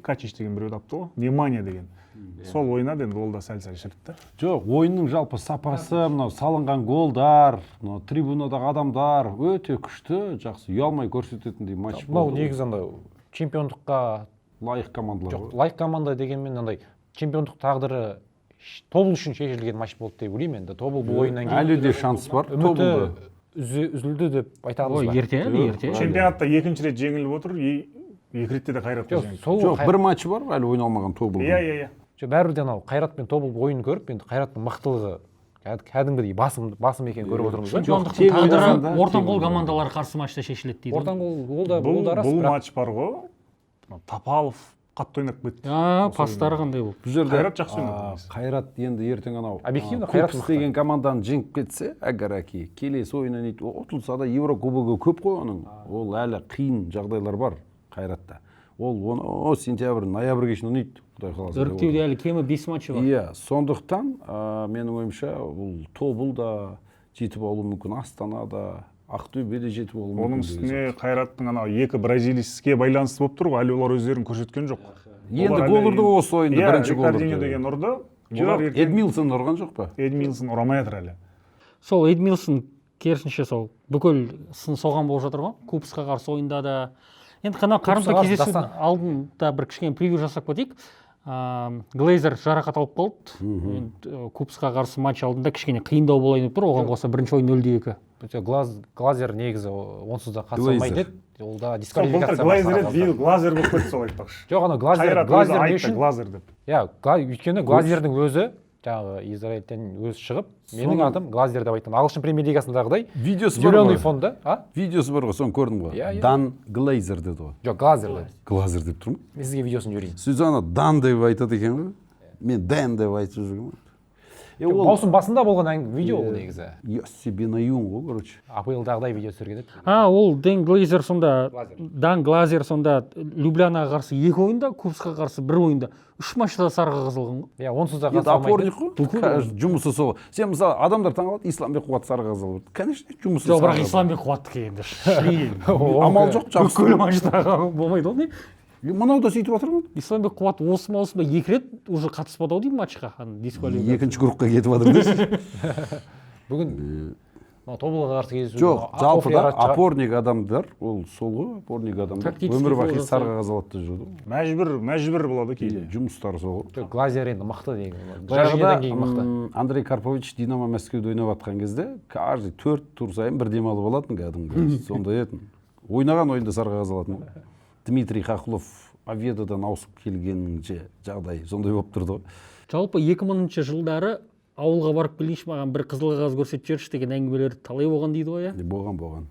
Качич деген біреуді апты ғой Немания деген сол ойнады енді ол да сәл шірітті да жоқ ойынның жалпы сапасы мынау салынған голдар мынау трибунадағы адамдар өте күшті жақсы ұялмай көрсететіндей матч Мынау болды негізі андай чемпиондыққа лайық командалар жоқ, лайық команда дегенмен андай чемпиондық тағдыры тобыл үшін шешілген матч болды деп ойлаймын енді. Тобыл бұл ойыннан кейін әлі де шанс бар үміті үзілді деп айта аламыз ба? Ерте, ерте. чемпионатта екінші рет жеңіліп отыр екі ретте де қайратқа Жоқ, жеңді сол жоқ бір матчы бар әлі ойналмаған тобыл иә бәрібір де анау қайрат пен тобыл ойынын көріп енді қайраттың мықтылығы кәдімгідей басым екенін көріп отырмыз ба? Чемпиондықтың тағдыры ортанқол командалары қарсы матчта шешіледі дейді. Ортанқол ол да рас, бұл бірақ матч бар ғой Тапалов қатты ойнап кетті Пастары қандай болды? бұл жерде Қайрат жақсы ойнады қайрат енді ертең анау Объективно Қайрат Кукс мықты. деген команданы жеңіп кетсе агараки келесі ойыннан ұтылса да Еврокубогы көп қой оның ол әлі қиын жағдайлар бар қайратта ол оны сентябрь ноябрьге шейін ойнайды құдай қаласа деп Іріктеуде әлі кемі 5 матчы бар. иә сондықтан менің ойымша бұл тобыл да жетіп алуы мүмкін Астана да Ақтөбе де жетіп алуы мүмкін оның үстіне қайраттың анау екі бразилиске байланысты болып тұр ғой әлі олар өздерін көрсеткен жоқ енді гол ұрды ғой осы ойында бірінші гол Рикардиньо деген ұрды жоқ Эдмилсон ұрған жоқ па Эдмилсон ұрамай жатыр әлі Сол Эдмилсон керісінше сол бүкіл сын соған болып жатыр ғой. Кубсқа қарсы ойында да. Енді қарымта кездесудің алдында бір кішкене превью жасап кетейік. Глейзер жарақат алып қалды. Кубсқа қарсы матч алдында кішкене қиындау болайын деп тұр. Оған қоса бірінші ойын 0-2. Глазер негізі онсыз да қатыса алмайды еді. Ол да дисквалификация Глазер болып кетті сол айтпақшы жоқ ана глазер не үшін Глазер деп иә өйткені глазердің өзі жаңағы израильден өзі шығып менің атым глазер деп айтқан ағылшын премьер лигасындағыдай видеосы бар зеленый ғой фонда видеосы бар ғой соны көрдім ғой дан глейзер деді ғой жоқ глазер глазер деп тұрмын мен сізге видеосын жіберейін сөйтіп ана дан деп айтады екен ғой мен дэн деп айтып жүргенмін маусым басында болған видео ол негізі я себе наюн ғой короче апл-дағыдай видео түсірген еді ол Дэн Глейзер сонда Дан Глазер сонда Люблянаға қарсы 2 ойында, Кубсқа қарсы 1 ойында 3 матчта сарыға қызылған ғой. иә онсыз да енді қатыса алмайды опорник қой жұмысы сол сен мысалы адамдар таңқалады Исламбек Қуат сарыға қызыл болды конечно жұмысы жоқ бірақ Исламбек қуаттікі енді амал жоқ бүкіл матчтағы болмайды ол не мынау да сөйтіп жатыр ма? Исламбек Қуат осы маусымда 2 рет уже қатыспады ау деймін матчқа. Дисквалификация. Екінші группқа кетіп жатыр десіз. Бүгін тобылға қарсы кездесу. Жоқ, жалпыда опорник адамдар, ол сол ғой, опорник адамдар. Өмір бақи сарға қазалатта жүрді. Мәжбүр болады кейде. Жұмыстары сол. Глазер енді мықты деген. Баяғыда Андрей Карпович Динамо Мәскеуде ойнап жатқан кезде каждый 4 тур сайын бір демалып алатын кәдімгі. Сондай етін. Ойнаған ойында сарға қазалатын. Дмитрий Хохлов Оведодан ауысып келгенінше жағдай сондай болып тұрды ғой. Жалпы 2000 жылдары ауылға барып келейінші, маған бір қызыл қағаз көрсетіп жіберші деген әңгімелер талай болған дейді ғой, иә? Болған.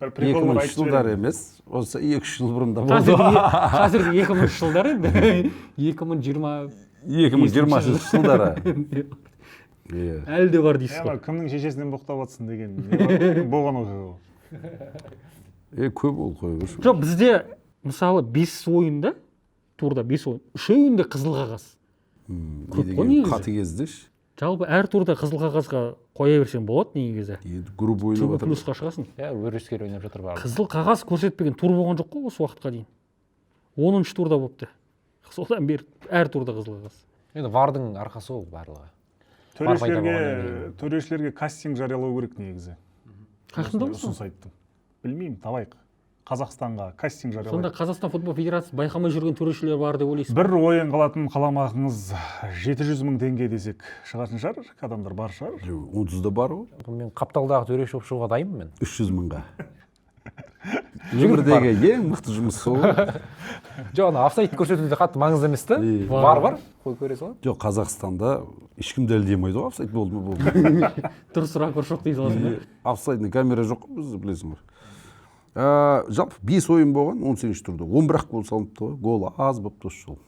Бір прикол бар 2000 жылдар емес, осы 2 жыл бұрын да болды. Қазір 2000 жылдар енді. 2020 жылдары. Әлі де бар дейсіз ғой. Кімнің шешесінен боқтап жатсың деген болған оқиға. Көп ол қойғыш. Жоқ, бізде мысалы 5 ойында, турда 5 ойын, 3-еуінде қызыл қағаз. Көп қой негізі. Қатыгездіш. Жалпы әр турда қызыл қағазға қоя берсең болады негізі. Групп ойнап жатыр. Плюсқа шығасың. Өрескел ойнап жатыр барлығы. Қызыл қағаз көрсетпеген тур болған жоқ қой осы уақытқа дейін. 10-шы турда болыпты. Содан бері әр турда қызыл қағаз. Енді вардың арқасы ол барлығы. Төрешілерге кастинг жариялау керек негізі. Қақында ұсыныс сайттың. Білмеймін, табайық. Қазақстанға кастинг жариялайды. Сонда Қазақстан футбол федерациясы байқамай жүрген төрешілер бар деп ойлайсыз? Бір ойын қалатын қаламақыңыз 700 000 теңге десек шығатын шығар, адамдар бар шығар. Онсыз да бар ғой. Мен қапталдағы төреші болып шығуға дайынмын мен. 300 000-ға. Өмірдегі ең мықты жұмыс сол. Жоқ, ана офсайд көрсетуде қатты маңызды емес та. Бар. Қой көре салады. Жоқ, Қазақстанда ешкім дәлелдемейді ғой, офсайд болды ма болды. Дұрыс ракурс жоқ дейді ғой. Офсайдный камера жоқ қой бізде, білесіңдер. Жалпы 5 ойын болған 18 турда 11 гол салыныпты ғой. Гол аз болып тұршы жол.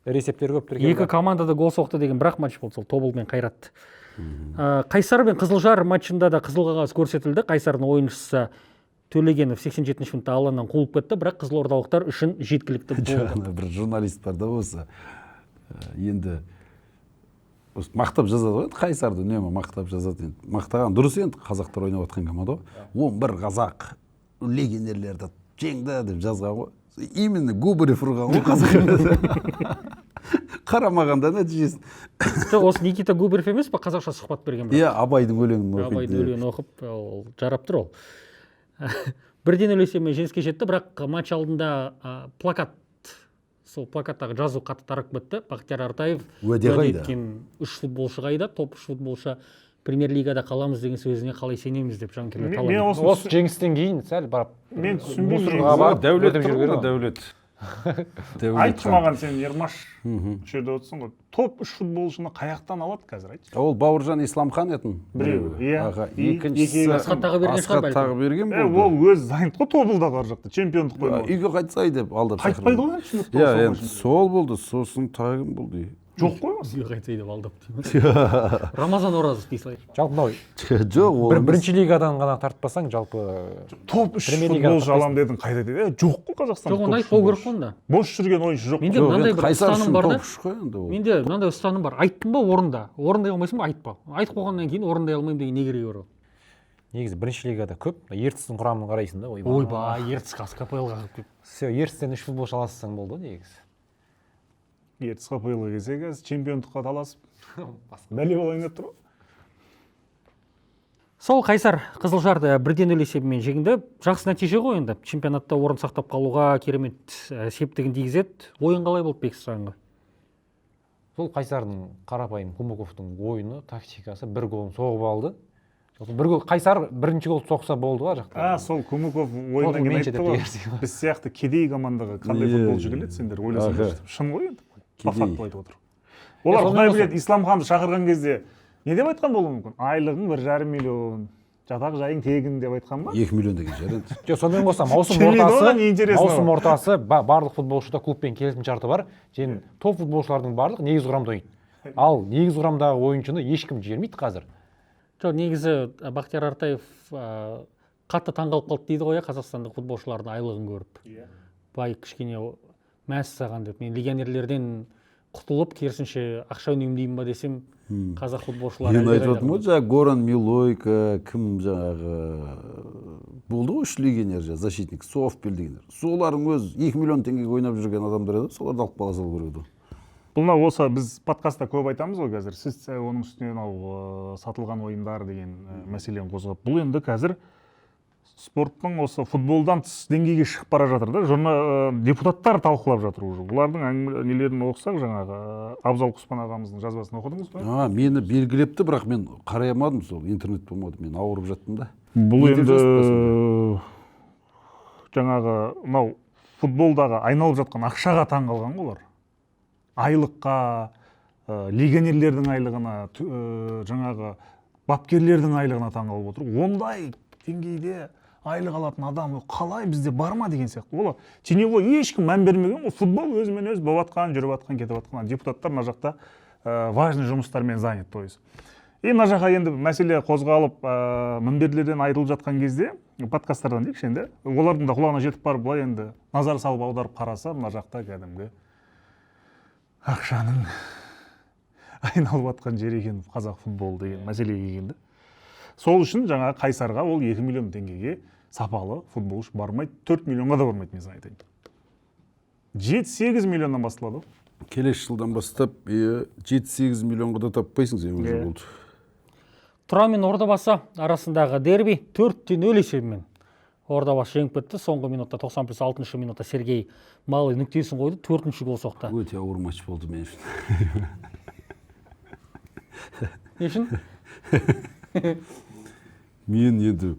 Ресептер көп тіркелді. Екі командада гол соқты деген бірақ матч болды сол Тобыл мен Қайрат. Қайсар мен Қызылжар матчында да қызыл қағаз көрсетілді. Қайсардың ойыншысы Төлегенов 87-ші минутта алаңнан қуылып кетті, бірақ қызылордалықтар үшін жеткілікті болды. Бір журналист бар да осы. Енді мақтап жазады ғой, Қайсарды үнемі мақтап жазады. Мақтаған дұрыс енді, қазақтар ойнап жатқан команда ғой. 11 қазақ легионерлерді жеңді деп жазған ғой. Именно Губарев ұрған ғой қазақ. Қарамағанда нәтижесін. Жоқ, осы Никита Губарев емес па қазақша сұхбат берген? Иә, Абайдың өлеңін оқиды. Абайдың өлеңін оқып, жарап тұр ол. Бірден өлесемен жеңіске жетті, бірақ матч алдында плакат, сол плакаттағы жазу қатты тарап кетті. Бақтияр Артаев уәде қайда? 3 футболшы қайда, топ 3 футболшы премьер-лигада қаламыз деген сөзіне қалай сенеміз деп жанкүйерлер талап. Осы жеңістен кейін сәл барып мен түсінбеймін. Дәулет тұрғыр, дәулет. Айтшы маған, сен Ермаш жерде отырсың ғой. Топ 3 футболшыны қаяқтан алады қазір, айтшы. Ол Бауыржан Исламхан етін. Біреу, иә. Екіншісі Асхат тағы берген болды. Ол өз зайынт қой Тобылдағы ар жақта, чемпиондық қоймады. Үйге қайтсай деп алдап шақырды. Қайтпайды ғой, түсінікті. Иә, енді сол болды, сосын тағы кім болды? Жоқ қой осы. Үйге қайтсай деп алдап деймін. Рамазан Оразов дей салайық. Жалпы мынау жоқ, ол бірінші лигадан ғана тартпасаң, жалпы топ 3 футболшы алам дедің, қайда деді? Жоқ қой Қазақстанда. Жоқ, оны айтпау керек қой онда. Бос жүрген ойыншы жоқ. Менде мынандай бір ұстаным бар да. Менде мынандай ұстаным бар. Айттым ба орында. Орындай алмайсың ба айтпа. Айтып қойғаннан кейін орындай алмаймын деген не керегі бар? Негізі бірінші лигада көп. Ертістің құрамын қарайсың да. Ойбай, Ертіс КПЛ-ға кеп. Все, Ертістен 3 футболшы аласың болды негізі. Ертіс КПЛ-ға келсе қазір чемпиондыққа таласып. Бәле болайын деп тұр. Сол Қайсар Қызылжарды 1-0 есебімен жеңді. Жақсы нәтиже ғой енді. Чемпионатта орын сақтап қалуға керемет септігін тигізеді. Ойын қалай болды Бексұранға? Сол Қайсардың қарапайым Кумаковтың ойыны, тактикасы бір голын соғып алды. Қайсар бірінші гол соқса болды ғой жақта. Сол Кумаков ойыннан кейін айтты ғой. Біз сияқты кедей командаға қандай футболшы келеді, сендер ойласаңдар. Шын ғой енді. Факт айтып отыр. Олар құдай біледі, Исламханды шақырған кезде не деп айтқан болуы мүмкін? Айлығың 1,5 миллион, жатақ жайың тегін деп айтқан ба? 2 миллион деген жер енді. Жоқ, сонымен қоса маусым ортасы барлық футболшыда клубпен келісім шарты бар. Және топ футболшылардың барлық негізгі құрамда ойнайды. Ал негізгі құрамдағы ойыншыны ешкім жібермейді қазір. Жоқ, негізі Бақтияр Артаев қатты таңғалып қалды дейді ғой, қазақстандық футболшылардың айлығын көріп. Бай кішкене мәс саған деп. Мен легионерлерден құтылып керісінше ақша үнемдеймін ба десем қазақ футболшылары мен айтып отырмын ғой жаңағы Горан Милойко, кім жаңағы болды ғой, үш легионер защитник, Софпел дегендер. Солардың өз 2 миллион теңгеге ойнап жүрген адамдар еді, соларды алып қала салу керек еді. Бұл осы біз подкастта көп айтамыз ғой қазір. Сіз оның үстіне сатылған ойындар деген мәселені қозғап. Бұл енді қазір спорттың осы футболдан тыс деңгейге шығып бара жатыр да. Депутаттар талқылап жатыр уже. Бұлардың нелерін оқысақ, жаңағы Абзал Құспан ағамыздың жазбасын оқыдыңыз ба? Мені белгілепті, бірақ мен қарай алмадым, сол интернет болмады. Мен ауырып жаттым да. Бұл енді жаңағы мынау футболдағы айналып жатқан ақшаға таң қалған ғой олар. Айлыққа, легионерлердің айлығына, жаңағы бапкерлердің айлығына таң қалып отыр. Ондай деңгейде айлық алатын адам қалай бізде бар ма деген сияқты. Ол теневой ешкім мән бермеген ғой. Футбол өзімен өз болып жатқан, жүріп жатқан, кетіп жатқан. Депутаттар мына жақта важный жұмыстармен занят, то есть. И мына жаққа енді мәселе қозғалып, мінберлерден айтылып жатқан кезде, подкасттардан дейікші енді, олардың да құлағына жетіп барып, былай енді назар салып аударып қараса, мына жақта кәдімгі ақшаның айналып жатқан жер екен қазақ футболы деген мәселеге келгенде. Сол үшін жаңа Қайсарға ол 2 миллион теңгеге сапалы футболшы бармайды, 4 миллионға да бармайды, мен айтайын. 7-8 миллионнан басталады. Келесі жылдан бастап 7-8 миллионға да таппайсың сен уже болды. Тұран мен Ордабасы арасындағы дерби 4-0 есебімен Ордабасы жеңіп кетті. Соңғы минутта 90+6 минутта Сергей Малый нүктесін қойды, 4-ші гол соқты. Өте ауыр матч болды мен үшін. Не үшін? Мен енді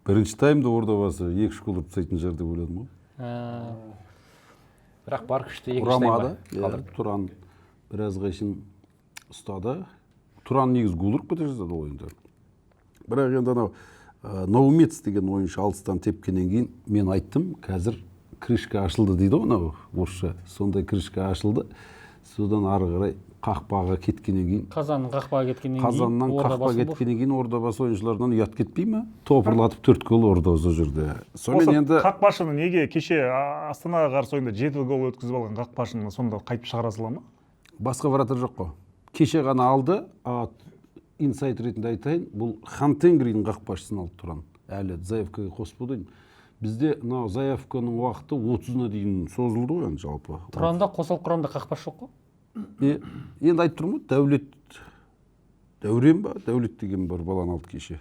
бірінші таймда Ордабасы 2 гол ұтсайтын шығар деп ойладым ғой. Бірақ бар күшті екінші таймда қалдырды. Тұран біразға шейін ұстады. Тұран негізі гол ұрып кете жаздады ойындар. Бірақ енді анау Наумец деген ойыншы алыстан тепкеннен кейін мен айттым, қазір крышка ашылды дейді ғой анау орысша. Сондай крышка ашылды. Содан ары қарай қақпаға кеткеннен кейін, Қазанның қақпаға кеткеннен кейін Ордабасы ойыншыларынан ұят кетпей ме? Топырлатып 4 гол ұрды осы жерде. Осы қақпашыны неге кеше Астанаға қарсы ойында 7 гол өткізіп алған қақпашыны сонда қайтып шығара сала ма? Басқа вратар жоқ қой. Кеше ғана алды, инсайт ретінде айтайын, бұл Хантенгридің қақпашысын алып Тұран. Әлі заявкаға қосып дейін. Бізде заявканың уақыты 30-на дейін созылды ғой енді жалпы. Тұранда қосылып құрамда қақпашы жоқ қой? Енді айтып тұрмын ғой, Дәурен ба? Дәулет деген бар баланы алды кеше.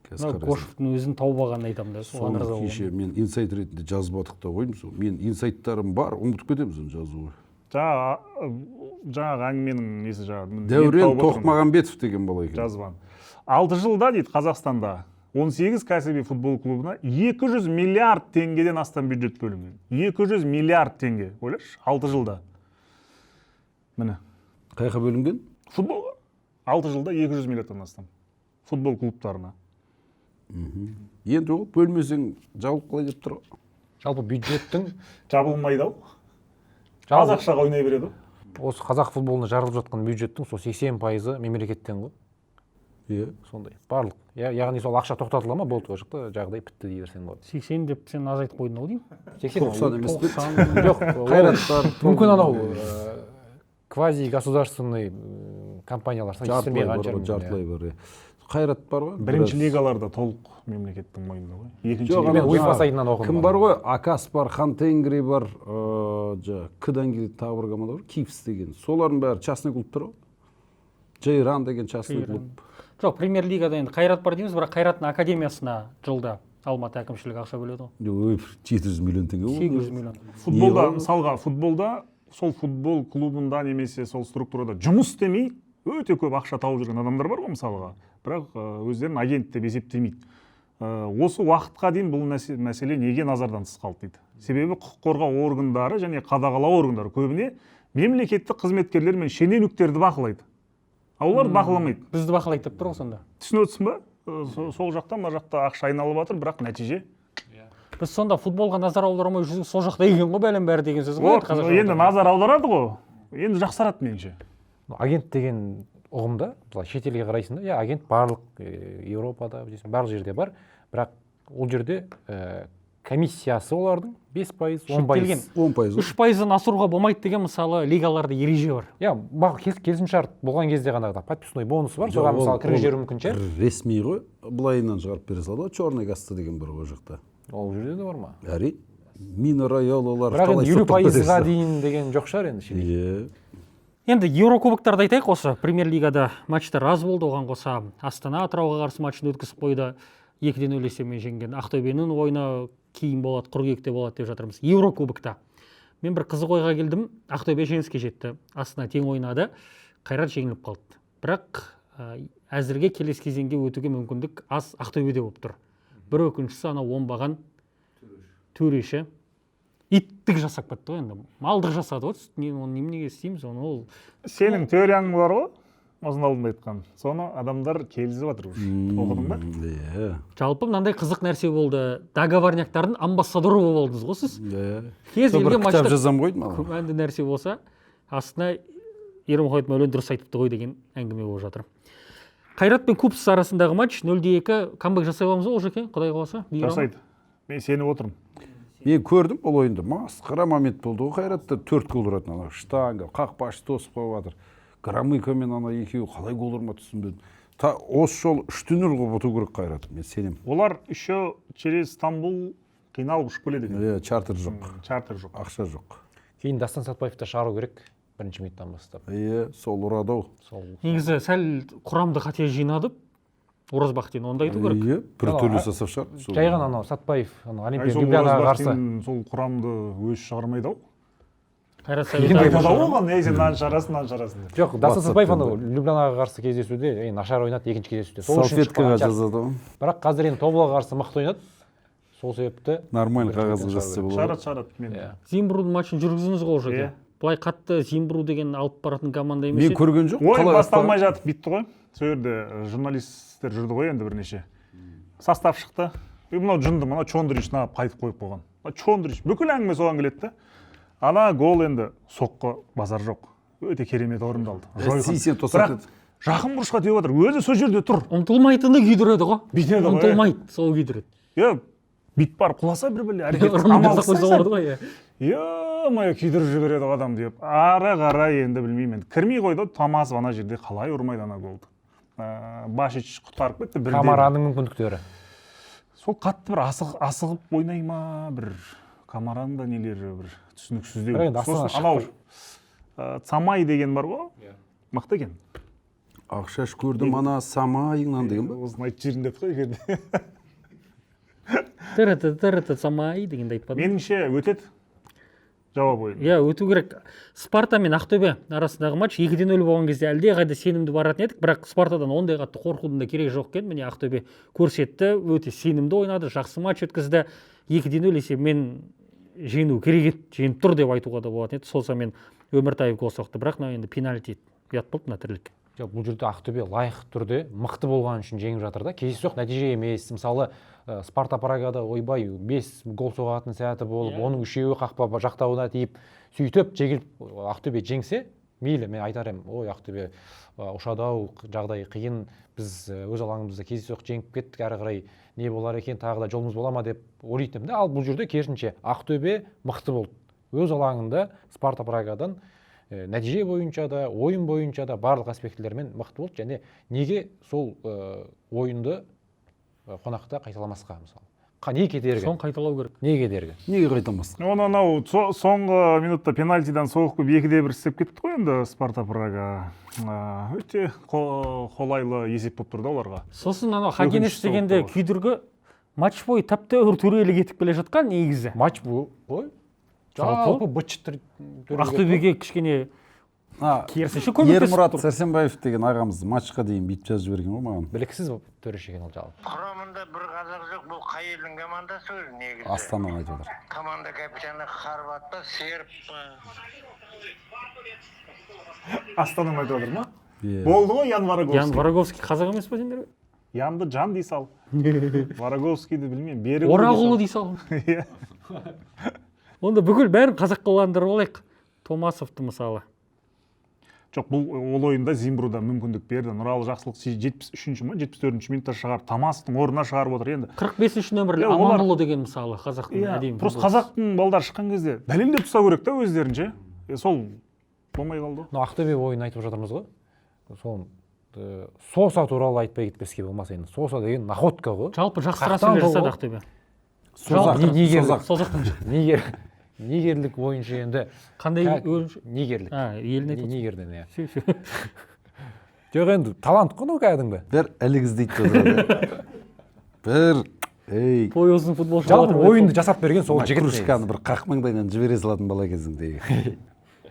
Кошевтың өзін тауып алғанын айтамын да. Соны кеше мен инсайт ретінде жазбадық та қойдым. Мен инсайттарым бар, ұмытып кетеміз оны жазуы. Жаңағы әңгіменің несі жаңағы. Дәурен Тоқмағамбетов деген бала екен. Жазбан. 6 жылда дейді Қазақстанда 18 кәсіби футбол клубына 200 миллиард теңгеден астам бюджет бөлінген. 200 миллиард теңге, ойлашы, 6 жылда. Міне. Қайқа бөлінген? Футболға. 6 жылда 200 миллиардтан астам. Футбол клубтарына. Енді ол бөлмесең жабылып қалай деп тұр. Жалпы бюджеттің жабылмайды ау. Аз ақшаға ойнай береді. Осы қазақ футболына жарылып жатқан бюджеттің сол 80% мемлекеттен ғой. Сондай. Барлық. Яғни сол ақша тоқтатыла ма, болды ол жақта жағдай бітті дей берсең болады. 80 деп сен аз айтып қойдың ау деймін. 90 емес пе? Жоқ, қайраттар. Мүмкін анау квази государственный компаниялар жартылай бар. Қайрат бар ғой. Бірінші лигаларда толық мемлекеттің мойнында ғой. Екінші лига UEFA сайтынан оқыдым. Кім бар ғой? Акас бар, Хантенгри бар, К-дан келетін тағы бір команда бар, Кипс деген. Солардың бәрі частный клубтар ғой. Жайран деген частный клуб. Жоқ, премьер-лигада енді Қайрат бар дейміз, бірақ Қайраттың академиясына жылда Алматы әкімшілігі ақша бөледі ғой. 700 миллион теңге. 800 миллион. Футболда, мысалға, сол футбол клубында немесе сол структурада жұмыс істемей, өте көп ақша тауып жүрген адамдар бар ғой мысалға. Бірақ өздерін агент деп есептемейді. Осы уақытқа дейін бұл мәселе неге назардан тыс қалды дейді. Себебі құқық қорғау органдары және қадағалау органдары көбіне мемлекеттік қызметкерлер мен шенеуніктерді бақылайды. Олар бақыламайды. Бізді бақылайды деп тұр ғой сонда. Түсініп отырсың ба? Сол жақта, мына жақта ақша айналып жатыр, бірақ нәтиже. Біз сонда футболға назар аудармай жүрсек, сол жақта екен ғой бәлем бәрі деген сөз ғой. Енді назар аударады ғой. Енді жақсарады меніңше. Агент деген ұғымда, шетелге қарайсың да, агент барлық Еуропада, барлық жерде бар, бірақ ол жерде комиссиясы олардың 5%, 10%. 10%. 3%-дан асыруға болмайды деген мысалы лигаларда ереже бар. Иә, келісімшарт болған кезде ғана подписной бонусы бар, соған мысалы кіріп жіберу мүмкін шығар. Ресми ғой, былайынан шығарып бере салады ғой, черный касса деген бар ғой жақта. Ол жерде де бар ма? Әрине. Минорайолалар Бірақ енді 50%-ға дейін деген жоқ шығар енді. Иә. Енді Еурокубоктарды айтайық, осы премьер-лигада матчтар аз болды, оған қоса Астана Атырауға қарсы матчын өткізіп қойды, 2-0 есебімен жеңген. Ақтөбенің ойыны кейін болады, қыркүйекте болады деп жатырмыз. Еурокубокта мен бір қызық ойға келдім. Ақтөбе жеңіске жетті, Астана тең ойнады, Қайрат жеңіліп қалды. Бірақ әзірге келесі кезеңге өтуге мүмкіндік аз Ақтөбеде болып тұр. Бір өкініштісі анау оңбаған төреші иттік жасап кетті ғой, енді малдық жасады ғой, оны неменеге істейміз, оны ол Сенің теорияң бар ғой, осының алдында айтқан. Соны адамдар келізіп жатыр. Оқыдың ба? Иә. жалпы мынандай қызық нәрсе болды. Договорняктардың амбассадоры болып алдыңыз ғой сіз. Иә. Кез келген матчта кітап жазам ғой маған. күмәнді нәрсе болса, астына Ермұхамед Мәулен дұрыс айтыпты ғой деген әңгіме болып жатыр. Қайрат пен Купсыз арасындағы матч 0-2 камбэк жасай аламыз ғой, Олжеке, Құдай қаласа. Жасайды. Мен сеніп отырмын. Мен көрдім бұл ойынды. Масқара момент болды ғой, Қайратта 4 гол ұратын. Ана штанга, қақпашы тосып қойып жатыр. Громыко мен ана екеуі қалай гол ұрма түсінбедім. Осы жол 3-0 қылып ұту керек Қайрат. Мен сенемін. Олар еще через Стамбул қиналып ұшып келеді екен. Иә, чартер жоқ. Чартер жоқ. Ақша жоқ. Кейін Дастан Сатпаевты шығару керек, бірінші минуттан бастап. Иә, сол ұрады ау. Негізі сәл құрамды қате жинадып, Оразбақтин онда айту керек. Иә, бір түрлі жасап шығар. Жай ғана анау Сатпаев, Олимпия Сол Люблянаға қарсы. Оразбақтин сол құрамды өзі шығармайды ау. Қайрат Айтады Сәбитов оған, сен нан шығарасын. Жоқ, Дастан Сатпаев анау Люблянаға қарсы кездесуде нашар ойнады, екінші кездесуде. Сол үшін Салфеткаға шыққан жазады ау. Бірақ қазір енді Тобылға қарсы мықты ойнады. Сол себепті Нормально қағазға жазса болады. Шығарады мен. Зимбрудың матчын жүргіздіңіз ғой уже. Иә. Былай қатты Зимбру деген алып баратын команда емес Мен еді. көрген жоқ. Ой, қалай басталмай жатып битті ғой. Сол жерде журналисттер жүрді ғой енді бірнеше. Состав шықты. Мынау жынды, мынау Чондрич қайтып қойып қойған. Чондрич бүкіл әңгіме соған келеді да. Ана гол енді соққы базар жоқ. Өте керемет орындалды. Бірақ жақын бұрышқа теуіп отыр. Өзі сол жерде тұр. Ұмтылмайтыны күйдіреді ғой. Бүйтеді ғой. Ұмтылмайды, сол күйдіреді. Иә, бит барып құласа бір әрекет Е-мая күйдіріп жібереді адам деп. Ары қарай енді білмеймін. Кірмей қойды, Томасов ана жерде қалай ұрмайды ана голды. Башич құтқарып кетті. Камараның мүмкіндіктері. Сол қатты бір асығып ойнай ма, бір Камараның да нелері бір түсініксіздеу. Сосын анау Самай деген бар ғой, мықты екен. Ақшаш көрдім, ана Самайыңнан деген ба? Осыны айтып жерін деп қой жерде. Тіріті Самай дегенді айтпады. Меніңше өтеді жауап ойын. Иә, өту керек. Спарта мен Ақтөбе арасындағы матч 2-0 болған кезде әлде қайда сенімді баратын едік, бірақ Спартадан ондай қатты қорқудың да керек жоқ екен. Міне Ақтөбе көрсетті, өте сенімді ойнады, жақсы матч өткізді. 2-0 есебімен жеңу керек еді, жеңіп тұр деп айтуға да болатын еді. Сол мен Өміртаев гол соқты, бірақ енді пенальти ұят болды мына тірлік. Бұл жерде Ақтөбе лайық түрде мықты болған үшін жеңіп жатыр да. Кездейсоқ нәтиже емес. Мысалы, Спарта Прагада ойбай 5 гол соғатын сәті болып, оның 3-еуі қақпа жақтауына тиіп, сөйтіп жеңіліп Ақтөбе жеңсе, мейлі, мен айтар едім, ой Ақтөбе ұшады-ау, жағдай қиын, біз өз алаңымызда кездейсоқ жеңіп кеттік, әрі қарай не болар екен, тағы да жолымыз бола ма деп ойлайтын. Ал бұл жерде керісінше Ақтөбе мықты болды. Өз алаңында Спарта Прагадан нәтиже бойынша да, ойын бойынша да барлық аспектілермен мықты болды, және неге сол ойынды қонақта қайталамасқа, мысалы. Не кедергі? Соны қайталау керек. Не кедергі? Неге қайталамасқа? Оны анау соңғы минутта пенальтидан соғып 2-1 істеп кетті ғой енді Спарта Прага. Өте қолайлы есеп болып тұрды оларға. Сосын анау Хагенеш дегенде күйдіргі матч бойы тәп-тәуір төрелік етіп келе жатқан негізі. Матч ғой. Жалпы быт-шыт Ақтөбеге кішкене керісінше көмектесіп Ермұрат Сәрсенбаев деген ағамыз матчқа дейін бүйтіп жазып жіберген ғой маған. Біліксіз төреші екен ол жалпы. Құрамында бір қазақ жоқ, бұл қай елдің командасы өзі негізі? Астананы айтып отыр. Команда капитаны Хорват па, серб па? Астананы айтып отыр ма? Болды ғой Ян Вараговский. Ян Вараговский қазақ емес па сендер? Янды Жан дей сал. Вараговскийді білмеймін. Орағұлы дей сал. Онда бүкіл бәрін қазақ қыландырып алайық. Томасовты мысалы. жоқ бұл ол ойында Зимбруда мүмкіндік берді. Нұралы Жақсылық 73-ші ма 74-ші минутта шығарып Тамасовтың орнына шығарып отыр енді. 45-ші нөмірлі Аманұлы деген мысалы қазақтың әдемі. Просто қазақтың балдары шыққан кезде дәлелдеп ұстау керек та өздерінше. Сол болмай қалды. Ақтөбе ойын айтып жатырмыз ғой. Сол Соса туралы айтпай кетпеске болмас енді. Соса деген находка ғой. Жалпы жақсырасын жасады Ақтөбе. Нигерлік ойыншы енді. Қандай ойыншы? Нигерлік. Еліне Нигерден, иә. Жоқ енді талант қой кәдімгі. Бір ілігіз дейді отырады. Бір Поездің футболшы. Жалпы ойынды жасап берген сол жігіт. Кружканы бір қақмаңдайынан жібере салатын бала кезіңдегі.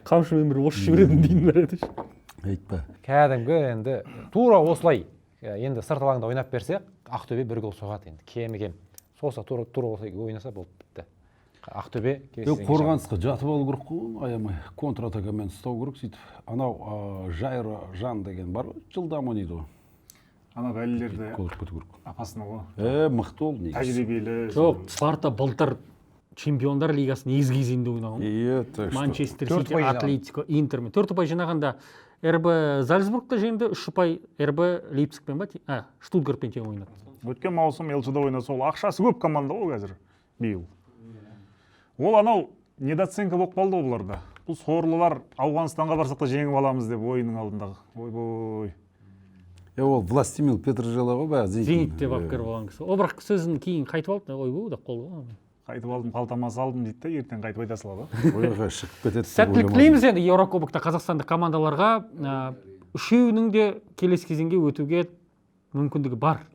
Қамшымен бір осы жіберетін дейін береді. Айтпа. Кәдімгі енді тура осылай. Енді сырт алаңда ойнап берсе, Ақтөбе бір гол соғады енді. Кем. Соса тура осылай ойнаса болды бітті. Ақтөбе қорғанысқа жатып алу керек қой, аямай контратакамен ұстау керек сөйтіп. Анау Жайро Жан деген бар ғой, жылдам ойнайды ғой. Ана бәлелерді қолып кету керек. апасына ғой. Мықты ол негізі. Тәжірибелі. Жоқ, Спарта былтыр Чемпиондар лигасы негізгі кезеңде ойнаған. Манчестер Сити, Атлетико, Интермен 4 ұпай жинағанда РБ Зальцбургта жеңді, 3 ұпай РБ Лейпцигпен ба? Штутгартпен тең ойнады. Өткен маусым Елшіде ойнаса, ол ақшасы көп команда ғой қазір биыл. Ол анау недооценка болып қалды ғой бұларда. Бұл сорлылар Ауғанстанға барсақ та жеңіп аламыз деп ойынның алдындағы. Ой-бой. Ол Властимир Петрожела ғой бәрі Зенитте бапкер болған кісі. Ол бірақ сөзін кейін қайтып алды. Ой-бой деп қалды ғой. Қайтып алдым, қалтама салдым дейді де, ертең қайтып айта салады. Ойға шығып кетеді. Сәттілік тілейміз енді Еурокубокта қазақстандық командаларға. Үшеуінің де келесі кезеңге өтуге мүмкіндігі бар.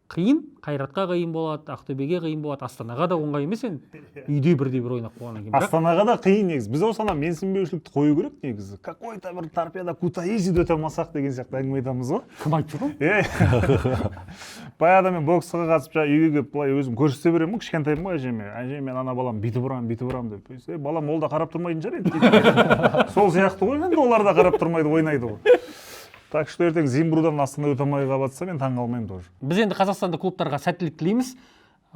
Қиын, Қайратқа қиын болады, Ақтөбеге қиын болады, Астанаға да оңай емес енді. Үйде бірдей бір ойнап қойғаннан кейін. Астанаға да қиын негізі. Біз осына менсінбеушілікті қою керек негізі. Какой-то бір торпеда Кутаизиді өте алмасақ деген сияқты әңгіме айтамыз ғой. Кім айтып жүр? Баяғыда мен боксқа қатысып үйге келіп былай өзім көрсете беремін ғой, кішкентаймын ғой әжеме. Әже, мен ана балам бүйтіп ұрам деп. Балам ол да қарап тұрмайтын шығар енді. Сол сияқты ғой, енді олар да қарап тұрмайды, ойнайды ғой. Так что ертең Зимбрудан Астана өте алмай қалса, мен таң қалмаймын тоже. Біз енді қазақстандық клубтарға сәттілік тілейміз.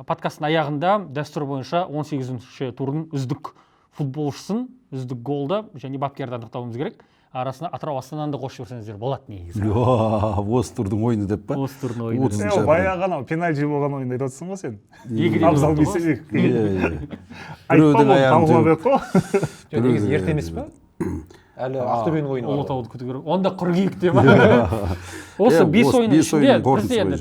Подкасттың аяғында дәстүр бойынша 18-ші турдың үздік футболшысын, үздік голды және бапкерді анықтауымыз керек. Арасына Атырау Астананы қосып жіберсеңіздер болады негізі. Осы турдың ойыны деп па? Осы турдың ойыны. Баяғы анау пенальти болған ойынды айтып отырсың ғой сен. Абзал Бейсебек. Біреудің аяғын негізі ерте емес па? Әлі Ақтөбенің ойыны бар. Ұлытауды күту керек. Онда қыркүйекте ма? Осы 5 ойынның ішінде бізде енді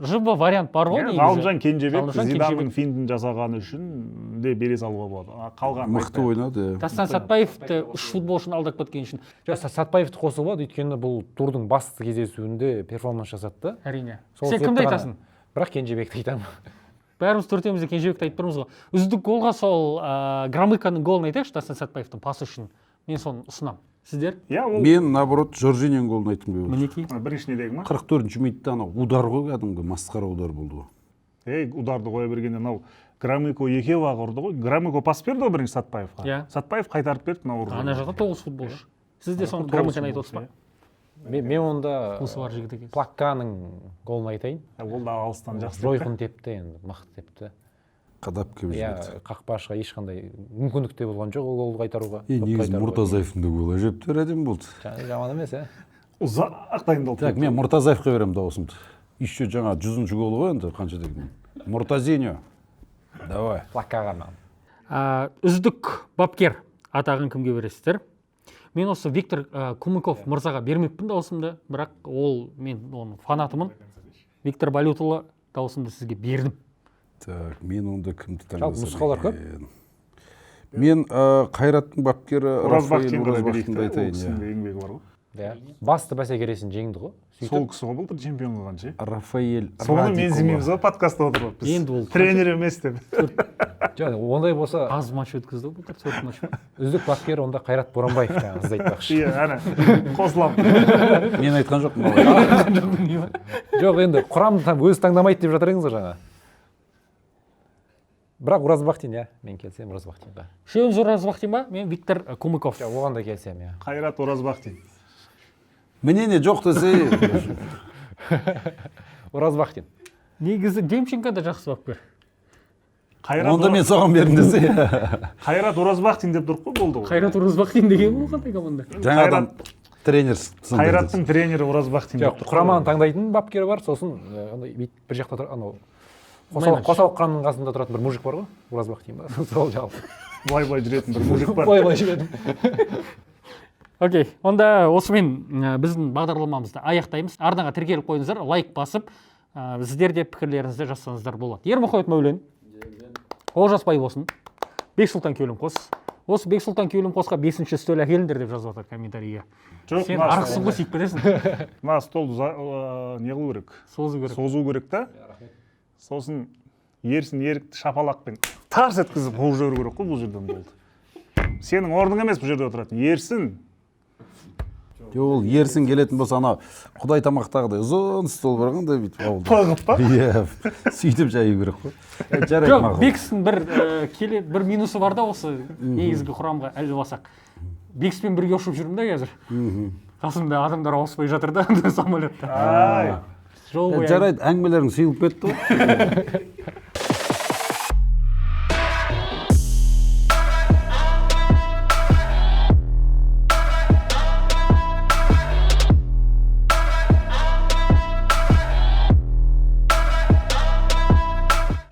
ЖБ вариант бар ғой негізі. Ғалымжан Кенжебек Зиданның финтін жасағаны үшін де бере салуға болады. Қалған мықты ойнады. Дастан Сатпаевты 3 футболшыны алдап кеткен үшін. Сатпаевты қосып алады, өйткені бұл турдың басты кездесуінде перформанс жасады. Әрине. Сен кімді айтасың? Бірақ Кенжебекті айтамын. Бәріміз төртеумізде Кенжебекті айтып тұрмыз ғой. Үздік голға сол Громыканың голын айтайықшы, Дастан Сатпаевтың пасы үшін. Мен соны ұсынам. Сіздер? Мен, наоборот, Жоржинияның голын айтқым келіп отыр. Мінекей. Бірінші недегі ма? 44-ші минутта анау удар ғой, кәдімгі масқара удар болды ғой. Ударды қоя бергенде анау Громыко екеуі ұрды ғой. Громыко пас берді ғой бірінші Сатпаевқа. Иә. Сатпаев қайтарып берді, мына ұрды. Ана жақта 9 футболшы. Сіз де соны Громыконы айтып отырсыз ба? Мен онда Осы бар жігіт екен. Плакканың голын айтайын. Ол да алыстан жақсы. Жойқын тепті енді, мықты тепті. Қадап келіп жіберді. Қақпашыға ешқандай мүмкіндік те болған жоқ ол голды қайтаруға. Негізі Мұртазаевтың да голы әжептәуір әдемі болды. Жаман емес, Ұзақ дайындалды. Так, мен Мұртазаевқа беремін дауысымды. Еще жаңа 100-ші голы ғой енді, қанша деген. Мұртазиньо. Давай. Плаккаға. Үздік бапкер атағын кімге бересіздер? Мен осы Виктор Кумыков мырзаға бермеппін дауысымды, бірақ мен оның фанатымын. Виктор Балютұлы дауысымды сізге бердім. Так, мен онда кімді таңдасам? Жалпы нұсқалар көп? Мен Қайраттың бапкері Оразбақтинді айтайын. еңбегі бар ғой. Басты бәсекелесін жеңді ғой. Сол кісі ғой былтыр чемпион қылған ше. Рафаэль Соны менсінбейміз ғой подкастта отырып. Енді ол тренер емес деп. Ондай болса аз матч өткізді былтыр, 4 матч. Үздік бапкер онда Қайрат Боранбаев сіз айтпақшы. Иә, әне қосыламын. Мен айтқан жоқпын. Жоқ, енді құрамды өзі таңдамайды деп жатыр едіңіз жаңа. Бірақ Оразбақтин, мен келсем Оразбақтинға. Үшеуіңіз Оразбақтин ба? Мен Виктор Кумыков. Оған да келсем, Қайрат Оразбақтин. Менен жоқ десе. Оразбақтин. Негізі Демченко да жақсы бапкер. Онда мен соған бердім десе. Қайрат Оразбақтин деп тұрып қой болды ғой. Қайрат Оразбақтин деген бұл қандай команда? Жаңадан тренер Қайраттың тренері Оразбақтин деп жоқ құраманы таңдайтын бапкер бар, сосын андай бір жақта анау қосалқы қанның қасында тұратын бір мужик бар ғой, Оразбақтин ба, сол жалпы былай жүретін бір мужик бар. былай жібердім. Окей, онда осымен біздің бағдарламамызды аяқтаймыз. Арнаға тіркеліп қойыңыздар, лайк басып, сіздер де пікірлеріңізді жазсаңыздар болады. Ермұхамед Мәулен, Олжас Байбосын, Бексұлтан Кеулімқос. Осы Бексұлтан Кеулімқосқа 5-ші стөл әкеліңдер деп жазып жатыр комментарийге. Жоқ, сен арқысын ғой сүйіп кетесің. мына столды не қылу керек? Созу керек та. Сосын ерсін ерікті шапалақпен тарс еткізіп қуып жіберу керек қой, бұл жерден болды. Сенің орның емес бұл жерде отыратын. Ерсін. Ол ерсін келетін болса, ана Құдай тамақтағыдай ұзын стол бар ғой, бүйтіп ауылда. Тоғып па? Иә, сөйтіп жаю керек қой. Жоқ, Бекстің бір минусы бар да осы негізгі құрамға әлі басақ. Бекспен бірге ұшып жүрмін да қазір. Қасымда адамдар ауыспай жатыр да самолетта. Ай. Жарайды, әңгімелерің сұйылып кетті ғой.